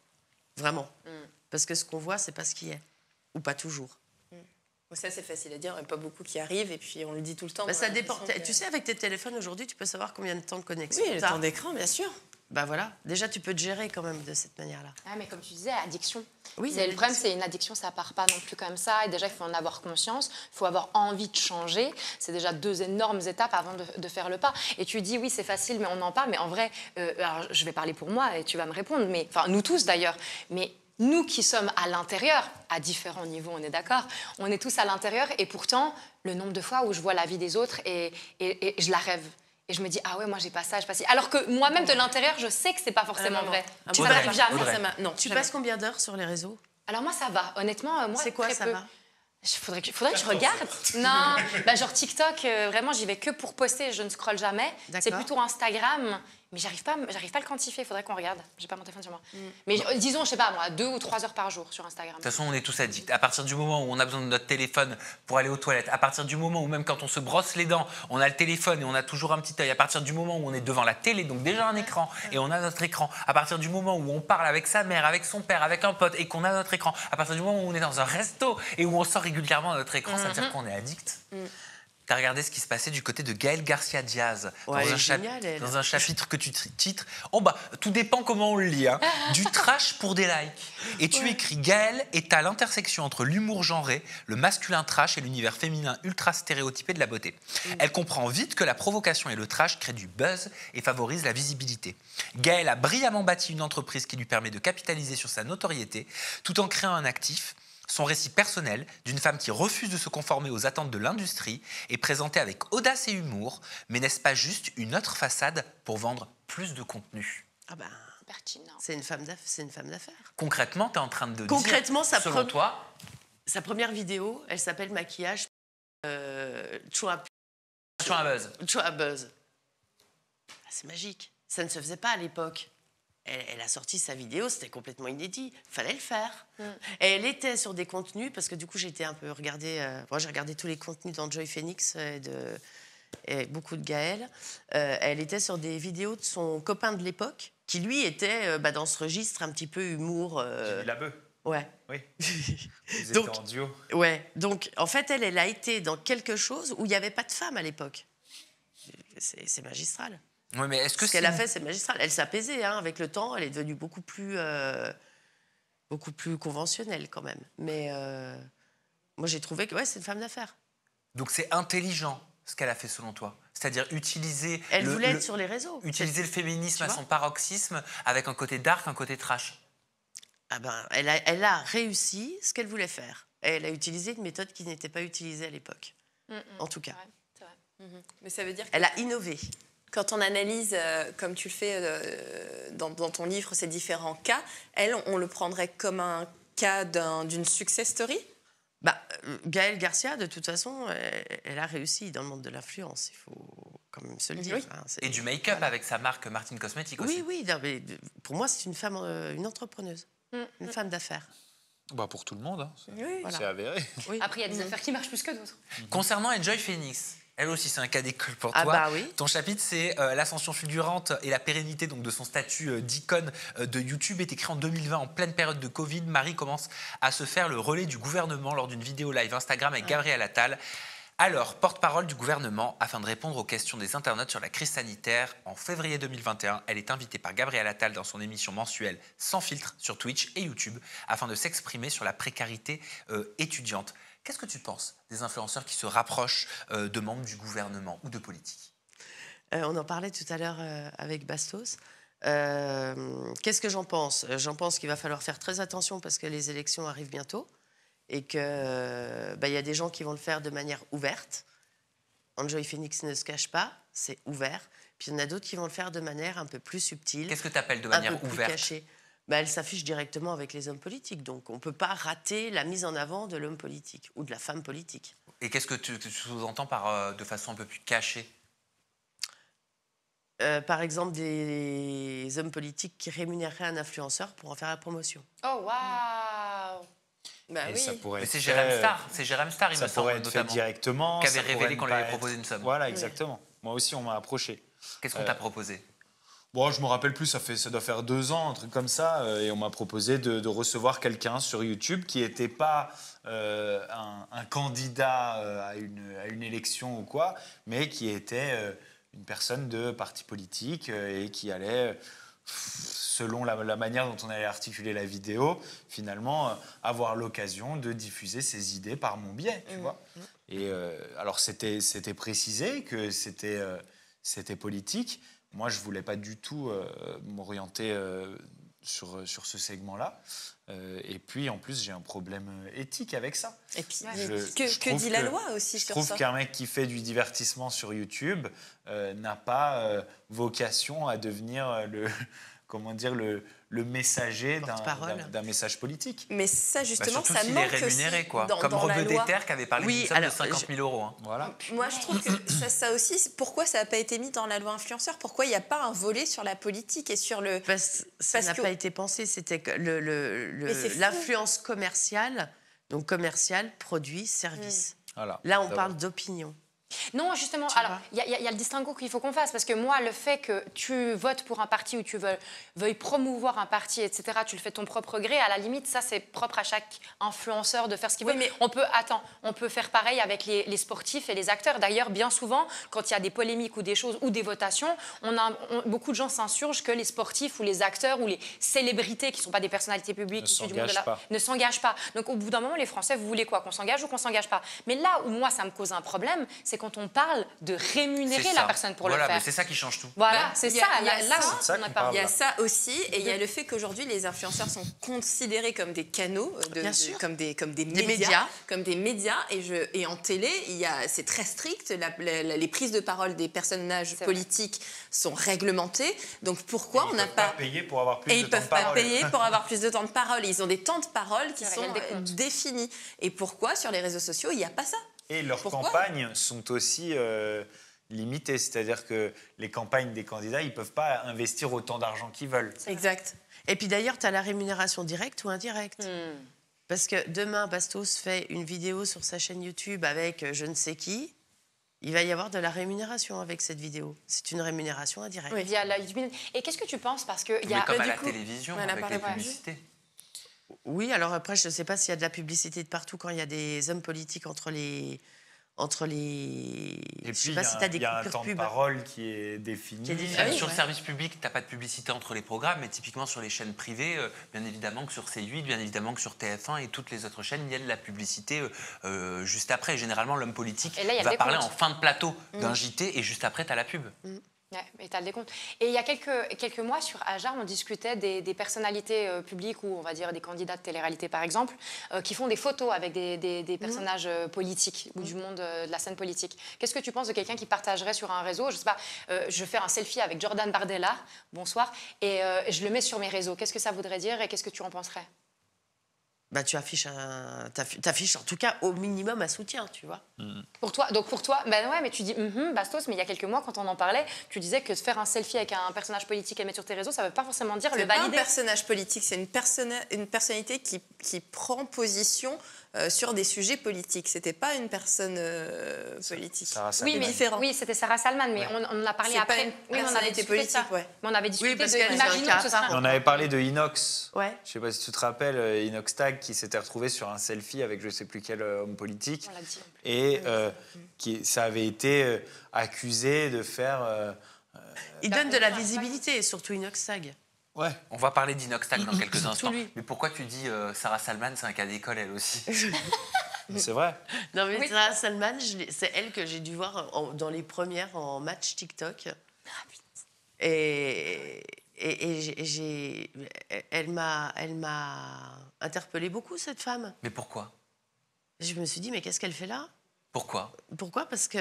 Vraiment. Parce que ce qu'on voit, c'est pas ce qui est. Ou pas toujours. Ça, c'est facile à dire. Il n'y a pas beaucoup qui arrivent et puis on le dit tout le temps. Ça dépend. Tu sais, avec tes téléphones aujourd'hui, tu peux savoir combien de temps de connexion. Oui, le temps d'écran, bien sûr. Voilà. Déjà, tu peux te gérer quand même de cette manière-là. Ah, mais comme tu disais, addiction. Oui, le problème, c'est une addiction, ça part pas non plus comme ça. Et déjà, il faut en avoir conscience. Il faut avoir envie de changer. C'est déjà 2 énormes étapes avant de faire le pas. Et tu dis, oui, c'est facile, mais on en parle. Mais en vrai, alors, je vais parler pour moi et tu vas me répondre. Mais, enfin, nous tous d'ailleurs. Mais nous qui sommes à l'intérieur, à différents niveaux, on est d'accord, on est tous à l'intérieur. Et pourtant, le nombre de fois où je vois la vie des autres et je la rêve. Et je me dis, ah ouais, moi, j'ai pas ça, j'ai pas ci. Alors que moi-même, de l'intérieur, je sais que c'est pas forcément vrai. Tu n'arrives jamais. Non, tu passes combien d'heures sur les réseaux? Alors moi, ça va. Honnêtement, moi, c'est quoi, très ça peu. va? Faudrait que je regarde. Non, genre TikTok, vraiment, j'y vais que pour poster, je ne scrolle jamais. C'est plutôt Instagram. Mais j'arrive pas à le quantifier, il faudrait qu'on regarde. J'ai pas mon téléphone sur moi. Mais disons, je sais pas moi, 2 ou 3 heures par jour sur Instagram. De toute façon, on est tous addicts. À partir du moment où on a besoin de notre téléphone pour aller aux toilettes, à partir du moment où même quand on se brosse les dents, on a le téléphone et on a toujours un petit œil, à partir du moment où on est devant la télé, donc déjà un écran, et on a notre écran, à partir du moment où on parle avec sa mère, avec son père, avec un pote, et qu'on a notre écran, à partir du moment où on est dans un resto et où on sort régulièrement à notre écran, ça veut dire qu'on est addict. T'as regardé ce qui se passait du côté de Gaël Garcia Diaz dans un chapitre que tu titres. Oh bah, tout dépend comment on le lit. Hein. Du trash pour des likes. Et tu écris Gaël est à l'intersection entre l'humour genré, le masculin trash et l'univers féminin ultra stéréotypé de la beauté. Elle comprend vite que la provocation et le trash créent du buzz et favorisent la visibilité. Gaël a brillamment bâti une entreprise qui lui permet de capitaliser sur sa notoriété tout en créant un actif. Son récit personnel d'une femme qui refuse de se conformer aux attentes de l'industrie est présenté avec audace et humour, mais n'est-ce pas juste une autre façade pour vendre plus de contenu? Ah ben, c'est une femme d'affaires. Concrètement, tu es en train de dire, selon toi... Sa première vidéo, elle s'appelle Maquillage Chouin à Buzz. Ah, c'est magique. Ça ne se faisait pas à l'époque. Elle a sorti sa vidéo, c'était complètement inédit. Fallait le faire. Et elle était sur des contenus, parce que du coup, j'ai été un peu regarder... moi, j'ai regardé tous les contenus d'Enjoy Phoenix et beaucoup de Gaël. Elle était sur des vidéos de son copain de l'époque, qui, lui, était dans ce registre un petit peu humour... Jimmy Labeu. Ouais. Oui. Ils étaient en duo. Ouais. Donc, en fait, elle a été dans quelque chose où il n'y avait pas de femme à l'époque. C'est magistral. Oui, mais est-ce que ce qu'elle a fait, c'est magistral. Elle s'apaisait avec le temps. Elle est devenue beaucoup plus conventionnelle quand même. Mais moi, j'ai trouvé que c'est une femme d'affaires. Donc c'est intelligent ce qu'elle a fait selon toi. C'est-à-dire utiliser... Elle voulait être sur les réseaux. Utiliser le féminisme à son paroxysme avec un côté dark, un côté trash. Ah ben, elle a réussi ce qu'elle voulait faire. Et elle a utilisé une méthode qui n'était pas utilisée à l'époque. En tout cas. C'est vrai. Mais ça veut dire qu'elle a innové. Quand on analyse, comme tu le fais dans ton livre, ces différents cas, on le prendrait comme un cas d'une success story? Gaël Garcia, de toute façon, elle a réussi dans le monde de l'influence, il faut quand même se le dire. Oui. Et du make-up avec sa marque Martin Cosmetics aussi. Oui, non, mais pour moi, c'est une femme, une entrepreneuse, une femme d'affaires. Pour tout le monde, hein. Voilà. C'est avéré. Oui. Après, il y a des affaires qui marchent plus que d'autres. Concernant Enjoy Phoenix, elle aussi, c'est un cas d'école pour toi. Oui. Ton chapitre, c'est l'ascension fulgurante et la pérennité donc, de son statut d'icône de YouTube est écrit en 2020, en pleine période de Covid. Marie commence à se faire le relais du gouvernement lors d'une vidéo live Instagram avec Gabriel Attal. Alors, porte-parole du gouvernement, afin de répondre aux questions des internautes sur la crise sanitaire, en février 2021, elle est invitée par Gabriel Attal dans son émission mensuelle Sans filtre sur Twitch et YouTube, afin de s'exprimer sur la précarité étudiante. Qu'est-ce que tu penses des influenceurs qui se rapprochent de membres du gouvernement ou de politiques? On en parlait tout à l'heure avec Bastos. Qu'est-ce que j'en pense? J'en pense qu'il va falloir faire très attention parce que les élections arrivent bientôt et qu'il y a des gens qui vont le faire de manière ouverte. Enjoy Phoenix ne se cache pas, c'est ouvert. Puis il y en a d'autres qui vont le faire de manière un peu plus subtile. Qu'est-ce que tu appelles de manière ouverte? Un peu plus cachée. Elle s'affiche directement avec les hommes politiques. Donc, on ne peut pas rater la mise en avant de l'homme politique ou de la femme politique. Et qu'est-ce que tu sous-entends par de façon un peu plus cachée? Par exemple, des hommes politiques qui rémunéreraient un influenceur pour en faire la promotion. Oh, waouh! Oui. Ça pourrait Mais être c'est Jérém Star. C'est Jérém Star, il me semble, ça pourrait être fait directement. Qui avait révélé qu'on lui avait proposé une somme. Voilà, exactement. Moi aussi, on m'a approché. Qu'est-ce qu'on t'a proposé? Je me rappelle plus, ça doit faire 2 ans, un truc comme ça, et on m'a proposé de recevoir quelqu'un sur YouTube qui n'était pas un candidat à une élection ou quoi, mais qui était une personne de parti politique et qui allait, selon la manière dont on allait articuler la vidéo, finalement avoir l'occasion de diffuser ses idées par mon biais, tu vois. Et alors c'était précisé que c'était politique. Moi, je ne voulais pas du tout m'orienter sur ce segment-là. Et puis, en plus, j'ai un problème éthique avec ça. Et puis, que dit la loi aussi sur ça? Je trouve qu'un mec qui fait du divertissement sur YouTube n'a pas vocation à devenir le le messager d'un message politique. Mais ça, justement, surtout ça s'il manque est rémunéré, quoi. dans, Comme dans Rob la loi. Déter qui avait parlé d'une somme de 50 000 euros. Hein. Voilà. Moi, je trouve que ça aussi, pourquoi ça n'a pas été mis dans la loi influenceur? Pourquoi il n'y a pas un volet sur la politique et sur le... Ça n'a pas été pensé, c'était que l'influence commerciale, donc commercial, produit, service. Voilà. Là, on parle d'opinion. Non, justement, alors, il y a le distinguo qu'il faut qu'on fasse, parce que moi, le fait que tu votes pour un parti ou tu veuilles promouvoir un parti, etc., tu le fais de ton propre gré, à la limite, ça, c'est propre à chaque influenceur de faire ce qu'il veut. Mais on peut faire pareil avec les sportifs et les acteurs. D'ailleurs, bien souvent, quand il y a des polémiques ou des choses, ou des votations, beaucoup de gens s'insurgent que les sportifs ou les acteurs ou les célébrités, qui ne sont pas des personnalités publiques, ne s'engagent pas. Donc, au bout d'un moment, les Français, vous voulez quoi? Qu'on s'engage ou qu'on ne s'engage pas? Mais là où moi, ça me cause un problème, c'est quand on parle de rémunérer la personne pour le faire. C'est ça qui change tout. Voilà, c'est ça. Il y a ça aussi, et il y a le fait qu'aujourd'hui, les influenceurs sont considérés comme des canaux, comme des médias. Et en télé, c'est très strict. Les prises de parole des personnages politiques sont réglementées. Donc pourquoi on n'a pas payé pour avoir plus de temps de parole? Ils peuvent pas payer pour avoir plus de temps de parole. Ils ont des temps de parole qui sont définis. Et pourquoi sur les réseaux sociaux, il n'y a pas ça? Et leurs campagnes sont aussi limitées, c'est-à-dire que les campagnes des candidats, ils ne peuvent pas investir autant d'argent qu'ils veulent. Exact. Et puis d'ailleurs, tu as la rémunération directe ou indirecte. Parce que demain, Bastos fait une vidéo sur sa chaîne YouTube avec je ne sais qui, il va y avoir de la rémunération avec cette vidéo. C'est une rémunération indirecte. Oui, via et qu'est-ce que tu penses? Parce que mais comme à la télévision, avec les publicités. Oui, alors après, je ne sais pas s'il y a de la publicité de partout quand il y a des hommes politiques entre les... Et puis, il y a un temps de parole qui est défini. Sur le service public, tu n'as pas de publicité entre les programmes, mais typiquement sur les chaînes privées, bien évidemment que sur C8, bien évidemment que sur TF1 et toutes les autres chaînes, il y a de la publicité juste après. Généralement, l'homme politique va parler en fin de plateau d'un JT et juste après, tu as la pub. Ouais, et tu as le décompte. Et il y a quelques mois, sur Ajar, on discutait des personnalités publiques, ou on va dire des candidats de télé-réalité par exemple, qui font des photos avec des personnages politiques ou du monde de la scène politique. Qu'est-ce que tu penses de quelqu'un qui partagerait sur un réseau, je sais pas, je vais faire un selfie avec Jordan Bardella, bonsoir, et je le mets sur mes réseaux. Qu'est-ce que ça voudrait dire et qu'est-ce que tu en penserais? Bah, tu affiches en tout cas au minimum un soutien, tu vois. Pour toi, ben ouais, mais tu dis Bastos, mais il y a quelques mois, quand on en parlait, tu disais que faire un selfie avec un personnage politique et mettre sur tes réseaux, ça ne veut pas forcément dire le valider. C'est pas un personnage politique, c'est une personnalité qui prend position sur des sujets politiques. C'était pas une personne politique. Oui, c'était Sarah Salman, mais on en a parlé après. Oui, on avait discuté politique, mais on avait discuté On avait parlé de Inox. Ouais. Je sais pas si tu te rappelles, Inox Tag qui s'était retrouvé sur un selfie avec je sais plus quel homme politique. On l'a dit. Et ça avait été accusé de faire... Il donne de la visibilité, surtout Inox Tag. Ouais. On va parler d'Inox Tag dans quelques instants. Mais pourquoi tu dis Sarah Salman, c'est un cas d'école, elle aussi? C'est vrai. Non, mais Sarah Salman, c'est elle que j'ai dû voir dans les premières en match TikTok. Et elle m'a interpellée beaucoup, cette femme. Mais pourquoi? Je me suis dit, mais qu'est-ce qu'elle fait là? Pourquoi? Parce que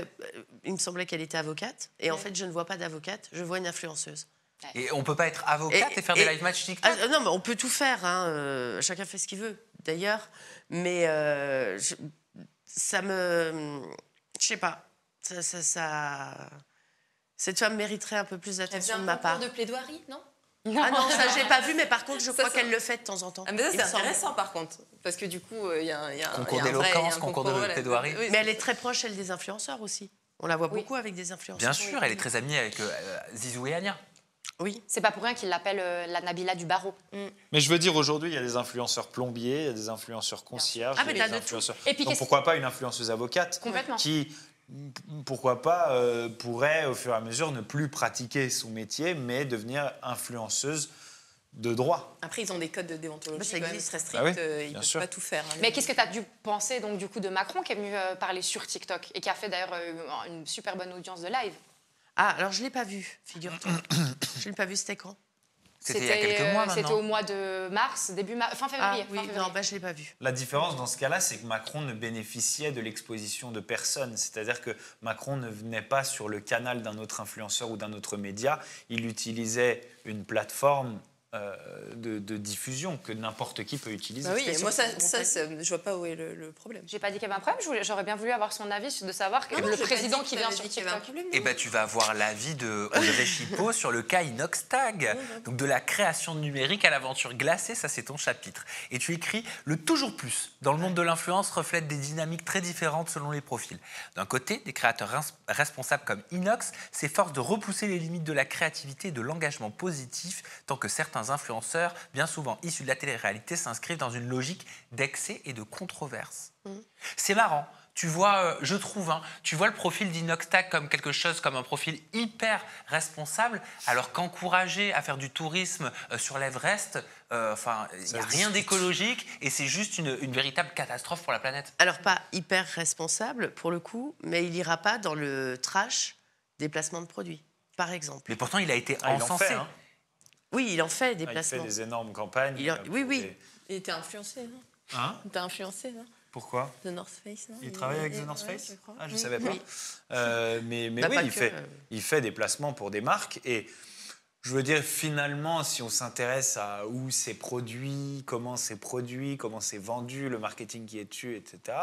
il me semblait qu'elle était avocate. Et en fait, je ne vois pas d'avocate, je vois une influenceuse. Et on ne peut pas être avocate et faire des live match TikTok? Non, mais on peut tout faire. Hein. Chacun fait ce qu'il veut, d'ailleurs. Mais ça me... Je sais pas. Cette femme mériterait un peu plus d'attention de ma part. Elle faisait un concours de plaidoirie, non? Ah non, ça, je n'ai pas vu, mais par contre, je crois qu'elle le fait de temps en temps. Ah, mais ça, c'est intéressant, par contre. Parce que du coup, il y a un concours d'éloquence, concours de plaidoirie. Mais elle est très proche, elle, des influenceurs aussi. On la voit beaucoup avec des influenceurs. Bien sûr, elle est très amie avec Zizou et Anya. Oui. C'est pas pour rien qu'il l'appelle la Nabila du barreau. Mais je veux dire, aujourd'hui, il y a des influenceurs plombiers, il y a des influenceurs concierges. Ah, mais t'as de tout. Et puis, donc pourquoi pas une influenceuse avocate qui, pourquoi pas, pourrait au fur et à mesure ne plus pratiquer son métier, mais devenir influenceuse de droit. Après, ils ont des codes de déontologie quand même très stricts, ils ne peuvent pas tout faire. Hein, mais qu'est-ce que tu as dû penser donc, du coup, de Macron qui est venu parler sur TikTok et qui a fait d'ailleurs une super bonne audience de live? Ah, alors je ne l'ai pas vu, figure-toi. Je ne l'ai pas vu, c'était quand? C'était il y a quelques mois maintenant. C'était au mois de mars, fin février. Ah oui, non, je ne l'ai pas vu. La différence dans ce cas-là, c'est que Macron ne bénéficiait de l'exposition de personne. C'est-à-dire que Macron ne venait pas sur le canal d'un autre influenceur ou d'un autre média. Il utilisait une plateforme de diffusion que n'importe qui peut utiliser. Bah oui, et moi, je vois pas où est le problème. J'ai pas dit qu'il y avait un problème, j'aurais bien voulu avoir son avis de savoir que le président qui vient sur TikTok. Eh ben, tu vas avoir l'avis de Audrey Chipot sur le cas Inoxtag. Donc, de la création numérique à l'aventure glacée, ça c'est ton chapitre. Et tu écris « Le toujours plus dans le monde de l'influence reflète des dynamiques très différentes selon les profils. D'un côté, des créateurs responsables comme Inox s'efforcent de repousser les limites de la créativité et de l'engagement positif, tant que certains influenceurs, bien souvent issus de la télé-réalité, s'inscrivent dans une logique d'excès et de controverse. C'est marrant. Tu vois, je trouve, tu vois le profil d'Inoxtag comme quelque chose, comme un profil hyper responsable, alors qu'encourager à faire du tourisme sur l'Everest, il n'y a rien d'écologique et c'est juste une véritable catastrophe pour la planète. Alors, pas hyper responsable, pour le coup, mais il n'ira pas dans le trash des placements de produits, par exemple. Mais pourtant, il a été encensé. Il en fait, Oui, il en fait des placements. Il fait des énormes campagnes. Oui. Il était influencé, non? Il t'a influencé, non? Pourquoi? The North Face, non? Il travaille avec The North Face? Je ne savais pas. Oui. Mais Bah, oui, pas il fait des placements pour des marques. Et je veux dire, finalement, si on s'intéresse à où c'est produit, comment c'est vendu, le marketing qui est dessus, etc.,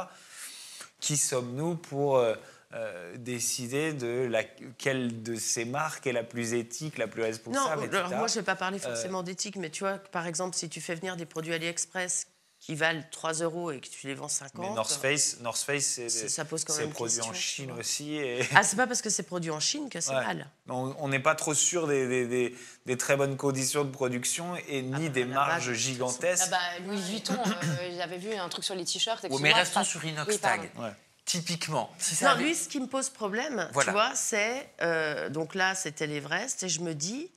qui sommes-nous pour décider de laquelle de ces marques est la plus éthique, la plus responsable, etc. Alors moi, je ne vais pas parler forcément d'éthique, mais tu vois, par exemple, si tu fais venir des produits AliExpress qui valent 3 € et que tu les vends 50. Mais North Face, ça pose quand même c'est produit en Chine aussi. Et... Ah, c'est pas parce que c'est produit en Chine que c'est mal. On n'est pas trop sûr des très bonnes conditions de production et ni des marges gigantesques. Louis Vuitton, j'avais vu un truc sur les t-shirts. Mais restons sur Inoxtag. Oui, typiquement. Lui, ce qui me pose problème, tu vois, c'est... donc là, c'était l'Everest, et je me dis,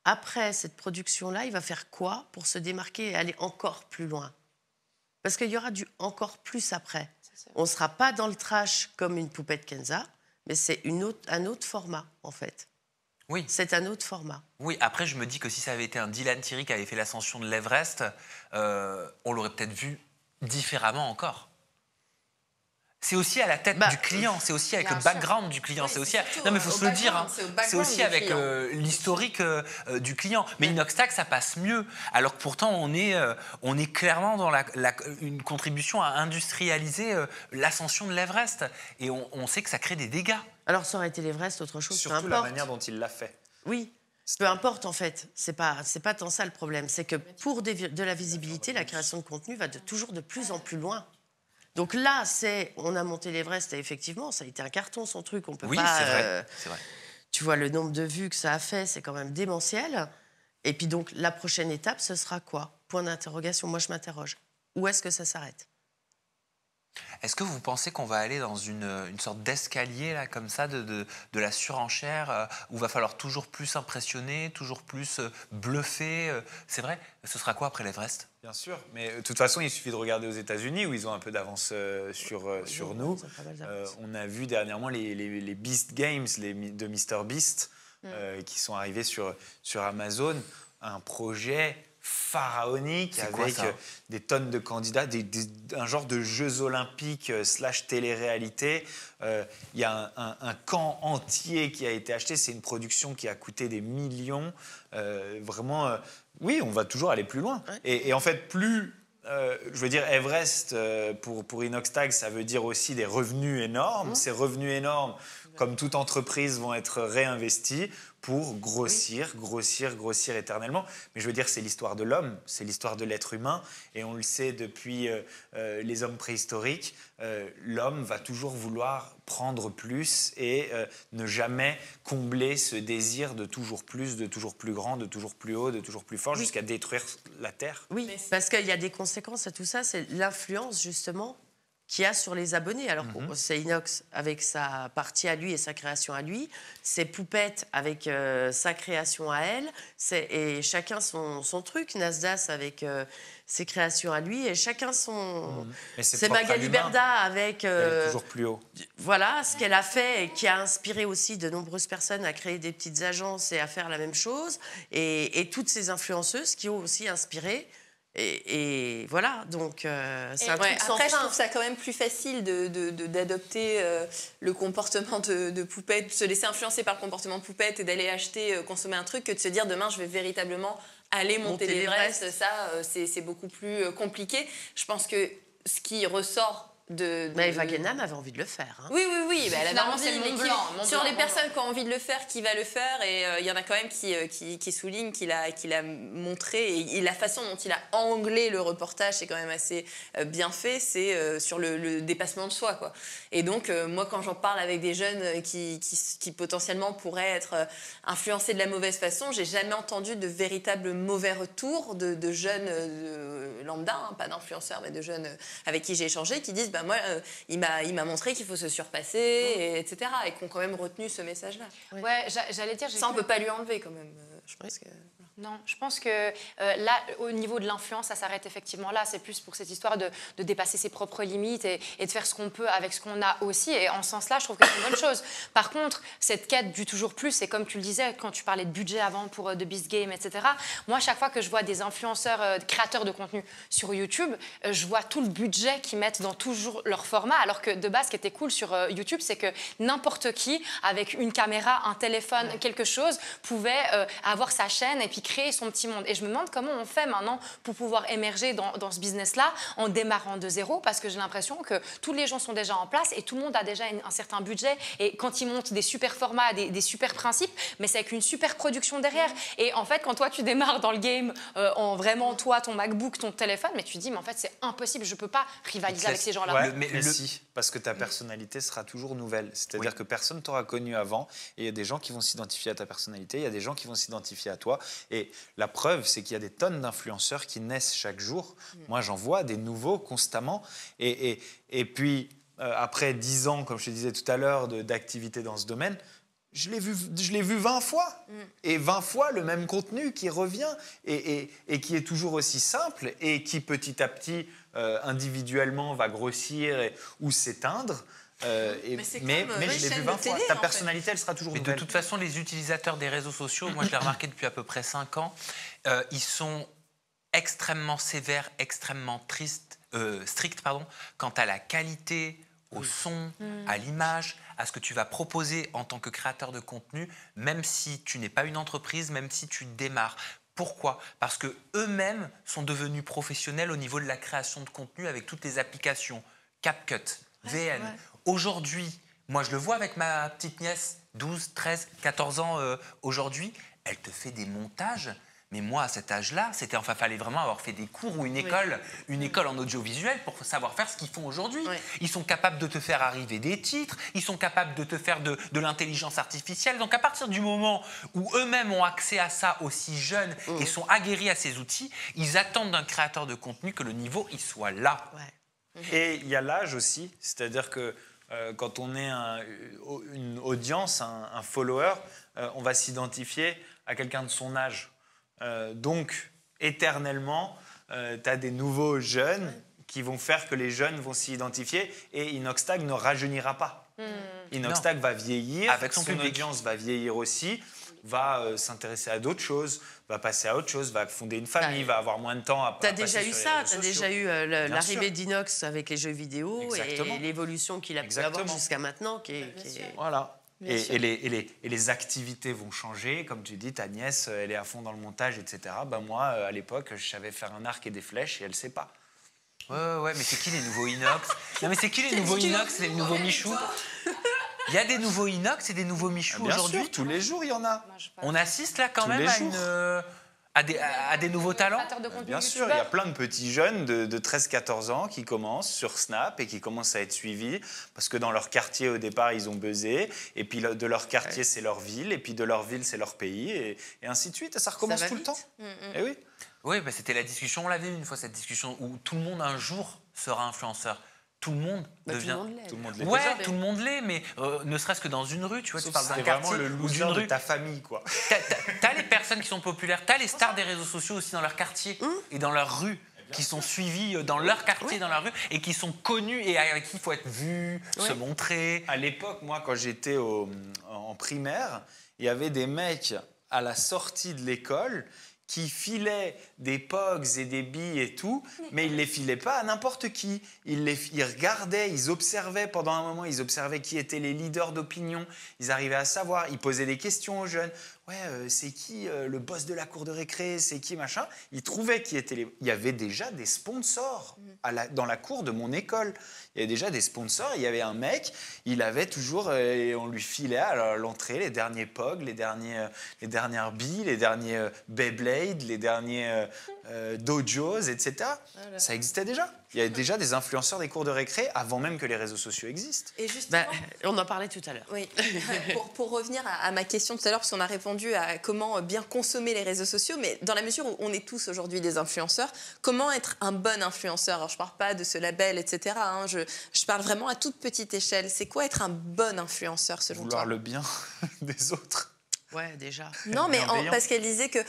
après cette production-là, il va faire quoi pour se démarquer et aller encore plus loin? Parce qu'il y aura du encore plus après. On ne sera pas dans le trash comme une poupette Kenza, mais c'est un autre format, en fait. Oui. C'est un autre format. Oui, après, je me dis que si ça avait été un Dylan Thierry qui avait fait l'ascension de l'Everest, on l'aurait peut-être vu différemment encore. C'est aussi à la tête du client, c'est aussi avec le background du client. C'est aussi non, mais il faut se le dire, c'est aussi avec l'historique du client. Mais Inoxtag, ça passe mieux. Alors que pourtant, on est clairement dans une contribution à industrialiser l'ascension de l'Everest. Et on sait que ça crée des dégâts. Alors, ça aurait été l'Everest, autre chose, peu importe. Surtout la manière dont il l'a fait. Oui, peu importe en fait. C'est pas tant ça le problème. C'est que pour de la visibilité, la création de contenu va toujours de plus en plus loin. Donc là, on a monté l'Everest et effectivement, ça a été un carton son truc. On peut pas. C'est vrai. Tu vois le nombre de vues que ça a fait, c'est quand même démentiel. Et puis donc la prochaine étape, ce sera quoi? Point d'interrogation. Moi, je m'interroge. Où est-ce que ça s'arrête? Est-ce que vous pensez qu'on va aller dans une sorte d'escalier là, comme ça, de la surenchère, où il va falloir toujours plus impressionner, toujours plus bluffer? C'est vrai? Ce sera quoi après l'Everest? Bien sûr, mais de toute façon, il suffit de regarder aux États-Unis où ils ont un peu d'avance sur nous. On a vu dernièrement les Beast Games de Mr Beast qui sont arrivés sur Amazon, un projet pharaonique avec des tonnes de candidats, un genre de Jeux olympiques / télé-réalité. Il y a un camp entier qui a été acheté. C'est une production qui a coûté des millions. Vraiment, oui, on va toujours aller plus loin. Et en fait, je veux dire, Everest, pour Inoxtag, ça veut dire aussi des revenus énormes. Ces revenus énormes, comme toute entreprise, vont être réinvestis pour grossir éternellement. Mais je veux dire, c'est l'histoire de l'homme, c'est l'histoire de l'être humain. Et on le sait depuis les hommes préhistoriques, l'homme va toujours vouloir prendre plus et ne jamais combler ce désir de toujours plus grand, de toujours plus haut, de toujours plus fort, jusqu'à détruire la Terre. Oui, parce qu'il y a des conséquences à tout ça. C'est l'influence, justement, qu'il y a sur les abonnés. Alors, c'est Inox avec sa partie à lui et sa création à lui. C'est Poupette avec sa création à elle. Et chacun son truc. Nasdas avec ses créations à lui. Et chacun son... C'est Magali Berda avec... Elle est toujours plus haut. Voilà, ce qu'elle a fait et qui a inspiré aussi de nombreuses personnes à créer des petites agences et à faire la même chose. Et toutes ces influenceuses qui ont aussi inspiré... Et voilà, donc c'est un truc sans après, fin. je trouve ça quand même plus facile d'adopter le comportement de Poupette, de se laisser influencer par le comportement de Poupette et d'aller acheter, consommer un truc, que de se dire demain, je vais véritablement aller monter l'Everest, ça, c'est beaucoup plus compliqué. Je pense que ce qui ressort Mais Eva Guénam avait envie de le faire. Hein. Oui. Elle avait envie, c'est le mais Mont Blanc. sur les personnes qui ont envie de le faire, qui va le faire. Et il y en a quand même qui soulignent qu'il a montré. Et la façon dont il a anglé le reportage, c'est quand même assez bien fait. C'est sur le dépassement de soi, quoi. Et donc, moi, quand j'en parle avec des jeunes qui potentiellement pourraient être influencés de la mauvaise façon, j'ai jamais entendu de véritable mauvais retour de jeunes lambda, hein, pas d'influenceurs, mais de jeunes avec qui j'ai échangé, qui disent moi, il m'a montré qu'il faut se surpasser, etc. Et qui ont quand même retenu ce message-là. Ouais, j'allais dire... Ça, on ne peut pas lui enlever quand même. Je pense que... Non, je pense que là, au niveau de l'influence, ça s'arrête effectivement là. C'est plus pour cette histoire de dépasser ses propres limites et de faire ce qu'on peut avec ce qu'on a aussi. Et en ce sens-là, je trouve que c'est une bonne chose. Par contre, cette quête du toujours plus, c'est comme tu le disais, quand tu parlais de budget avant pour The Beast Game, etc. Moi, chaque fois que je vois des influenceurs, créateurs de contenu sur YouTube, je vois tout le budget qu'ils mettent dans toujours leur format. Alors que de base, ce qui était cool sur YouTube, c'est que n'importe qui, avec une caméra, un téléphone, quelque chose, pouvait avoir sa chaîne et puis créer son petit monde. Et je me demande comment on fait maintenant pour pouvoir émerger dans ce business-là en démarrant de zéro, parce que j'ai l'impression que tous les gens sont déjà en place et tout le monde a déjà un certain budget. Et quand ils montent des super formats, des super principes, mais c'est avec une super production derrière. Et en fait, quand toi, tu démarres dans le game en vraiment, toi, ton MacBook, ton téléphone, mais tu te dis, mais en fait, c'est impossible, je ne peux pas rivaliser avec ces gens-là. Ouais, mais si, parce que ta personnalité sera toujours nouvelle. C'est-à-dire que personne t'aura connu avant. Et il y a des gens qui vont s'identifier à ta personnalité, il y a des gens qui vont s'identifier à toi. Et la preuve, c'est qu'il y a des tonnes d'influenceurs qui naissent chaque jour. Moi, j'en vois des nouveaux constamment. Et puis, après 10 ans, comme je te disais tout à l'heure, d'activité dans ce domaine, je l'ai vu 20 fois. Et 20 fois le même contenu qui revient et qui est toujours aussi simple et qui, petit à petit, individuellement, va grossir ou s'éteindre. Mais je l'ai vu 20 fois. Ta personnalité, elle sera toujours nouvelle. Mais de toute façon, les utilisateurs des réseaux sociaux, moi je l'ai remarqué depuis à peu près 5 ans, ils sont extrêmement sévères, extrêmement stricts quant à la qualité, au son, à l'image, à ce que tu vas proposer en tant que créateur de contenu, même si tu n'es pas une entreprise, même si tu démarres. Pourquoi ? Parce qu'eux-mêmes sont devenus professionnels au niveau de la création de contenu avec toutes les applications CapCut, VN. Ouais. Aujourd'hui, moi je le vois avec ma petite nièce, 12, 13, 14 ans aujourd'hui, elle te fait des montages. Mais moi, à cet âge-là, fallait vraiment avoir fait des cours ou une école en audiovisuel pour savoir faire ce qu'ils font aujourd'hui. Oui. Ils sont capables de te faire arriver des titres, ils sont capables de te faire de l'intelligence artificielle. Donc à partir du moment où eux-mêmes ont accès à ça aussi jeunes et sont aguerris à ces outils, ils attendent d'un créateur de contenu que le niveau il soit là. Ouais. Et il y a l'âge aussi, c'est-à-dire que quand on est une audience, un follower, on va s'identifier à quelqu'un de son âge. Donc, éternellement, tu as des nouveaux jeunes qui vont faire que les jeunes vont s'y identifier et Inoxtag ne rajeunira pas. Inoxtag va vieillir, avec son audience va vieillir aussi, va s'intéresser à d'autres choses, va passer à autre chose, va fonder une famille, va avoir moins de temps à passer sur les réseaux sociaux. Tu as déjà eu l'arrivée d'Inox avec les jeux vidéo. Exactement. Et l'évolution qu'il a pu avoir jusqu'à maintenant. Voilà. Et les activités vont changer. Comme tu dis, ta nièce, elle est à fond dans le montage, etc. Moi, à l'époque, je savais faire un arc et des flèches et elle ne sait pas. Ouais, mais c'est qui les nouveaux Inox ? Non, mais c'est qui les nouveaux Inox, les nouveaux Michou ? Il y a des nouveaux Inox et des nouveaux Michou aujourd'hui. Bien sûr, tous les jours, il y en a. On assiste là quand même à des nouveaux talents. Bien sûr, il y a plein de petits jeunes de 13-14 ans qui commencent sur Snap et qui commencent à être suivis parce que dans leur quartier, au départ, ils ont buzzé. Et puis de leur quartier, c'est leur ville. Et puis de leur ville, c'est leur pays. Et ainsi de suite. Et ça recommence tout le temps. Et oui. Oui, c'était la discussion. On l'avait eu une fois, cette discussion où tout le monde, un jour, sera influenceur. Tout le monde devient. Tout le monde l'est. Ouais, tout le monde l'est, mais ne serait-ce que dans une rue, tu vois, tu parles d'un quartier le ou d'une rue. De ta famille, quoi. T'as les personnes qui sont populaires, t'as les stars des réseaux sociaux aussi dans leur quartier et dans leur rue, qui sont suivis dans leur quartier, dans leur rue, et qui sont connus et avec qui il faut être vu, se montrer. À l'époque, moi, quand j'étais en primaire, il y avait des mecs à la sortie de l'école qui filaient des pogs et des billes et tout, mais ils ne les filaient pas à n'importe qui. Ils regardaient, ils observaient pendant un moment, ils observaient qui étaient les leaders d'opinion, ils arrivaient à savoir, ils posaient des questions aux jeunes. c'est qui le boss de la cour de récré, c'est qui machin. Ils trouvaient il y avait déjà des sponsors dans la cour de mon école. Il y avait déjà des sponsors. Il y avait un mec, il avait toujours, on lui filait à l'entrée les derniers POG, les dernières billes, les derniers Beyblade, les derniers Dojos, etc. Voilà. Ça existait déjà. Il y avait déjà des influenceurs des cours de récré avant même que les réseaux sociaux existent. Et justement, on en parlait tout à l'heure. Oui. pour revenir à ma question tout à l'heure, parce qu'on a répondu à comment bien consommer les réseaux sociaux, mais dans la mesure où on est tous aujourd'hui des influenceurs, comment être un bon influenceur? Alors, je ne parle pas de ce label, etc. Hein, je parle vraiment à toute petite échelle. C'est quoi être un bon influenceur selon toi? Vouloir le bien des autres. Ouais, déjà. Non, mais parce qu'elle disait que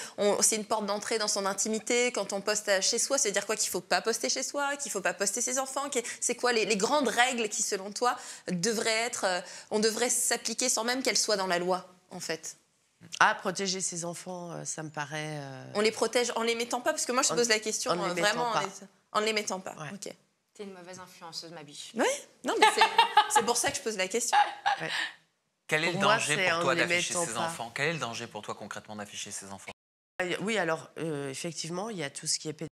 c'est une porte d'entrée dans son intimité. Quand on poste chez soi, ça veut dire quoi? Qu'il ne faut pas poster chez soi, qu'il ne faut pas poster ses enfants. C'est quoi les grandes règles qui, selon toi, on devrait s'appliquer sans même qu'elles soient dans la loi, en fait? Protéger ses enfants, ça me paraît... On les protège en les mettant pas? Parce que moi, je pose la question vraiment en ne les mettant pas. Ouais. Ok. T'es une mauvaise influenceuse, ma biche. Oui, non, mais c'est pour ça que je pose la question. Ouais. Quel est le danger pour toi d'afficher ses enfants? Quel est le danger pour toi concrètement d'afficher ses enfants? Oui, alors effectivement, il y a tout ce qui est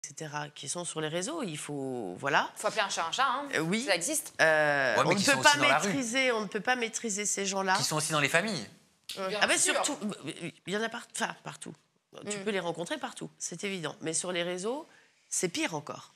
etc. qui sont sur les réseaux. Il faut appeler un chat un chat. Hein. Oui, ça existe. On ne peut pas maîtriser ces gens-là. Qui sont aussi dans les familles. Surtout, il y en a partout. Tu peux les rencontrer partout, c'est évident. Mais sur les réseaux, c'est pire encore.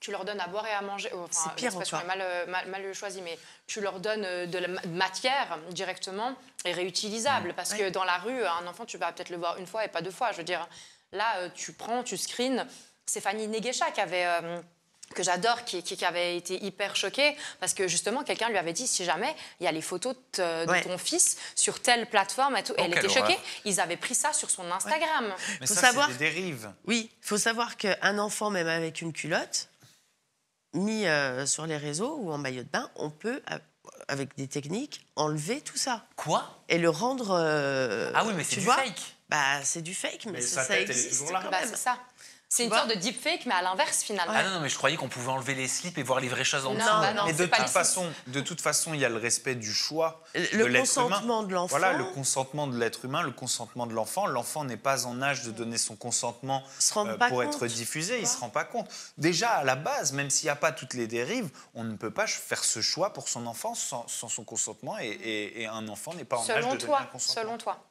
Tu leur donnes à boire et à manger. C'est pire encore. Mal choisi, mais tu leur donnes de la matière directement et réutilisable. Parce que dans la rue, un enfant, tu vas peut-être le voir une fois et pas deux fois. Je veux dire, là, tu screens. C'est Fanny Neguesha que j'adore, qui avait été hyper choquée parce que justement, quelqu'un lui avait dit si jamais il y a les photos de ton fils sur telle plateforme et tout. Et elle était choquée. Ils avaient pris ça sur son Instagram. Ouais. Mais ça, c'est des dérives. Oui, il faut savoir qu'un enfant, même avec une culotte, mis sur les réseaux ou en maillot de bain, on peut, avec des techniques, enlever tout ça. Quoi? Et le rendre... Ah oui, mais c'est du fake. C'est du fake, mais sa ça tête, existe elle est toujours là. C'est ça. C'est une sorte de deepfake, mais à l'inverse, finalement. Ah non, mais je croyais qu'on pouvait enlever les slips et voir les vraies choses en dessous. Non, mais de toute façon, il y a le respect du choix de l'être humain. Le consentement de l'enfant. Voilà, le consentement de l'être humain, le consentement de l'enfant. L'enfant n'est pas en âge de donner son consentement pour être diffusé. Il ne se rend pas compte. Déjà, à la base, même s'il n'y a pas toutes les dérives, on ne peut pas faire ce choix pour son enfant sans son consentement. Et un enfant n'est pas en âge de donner un consentement. Selon toi.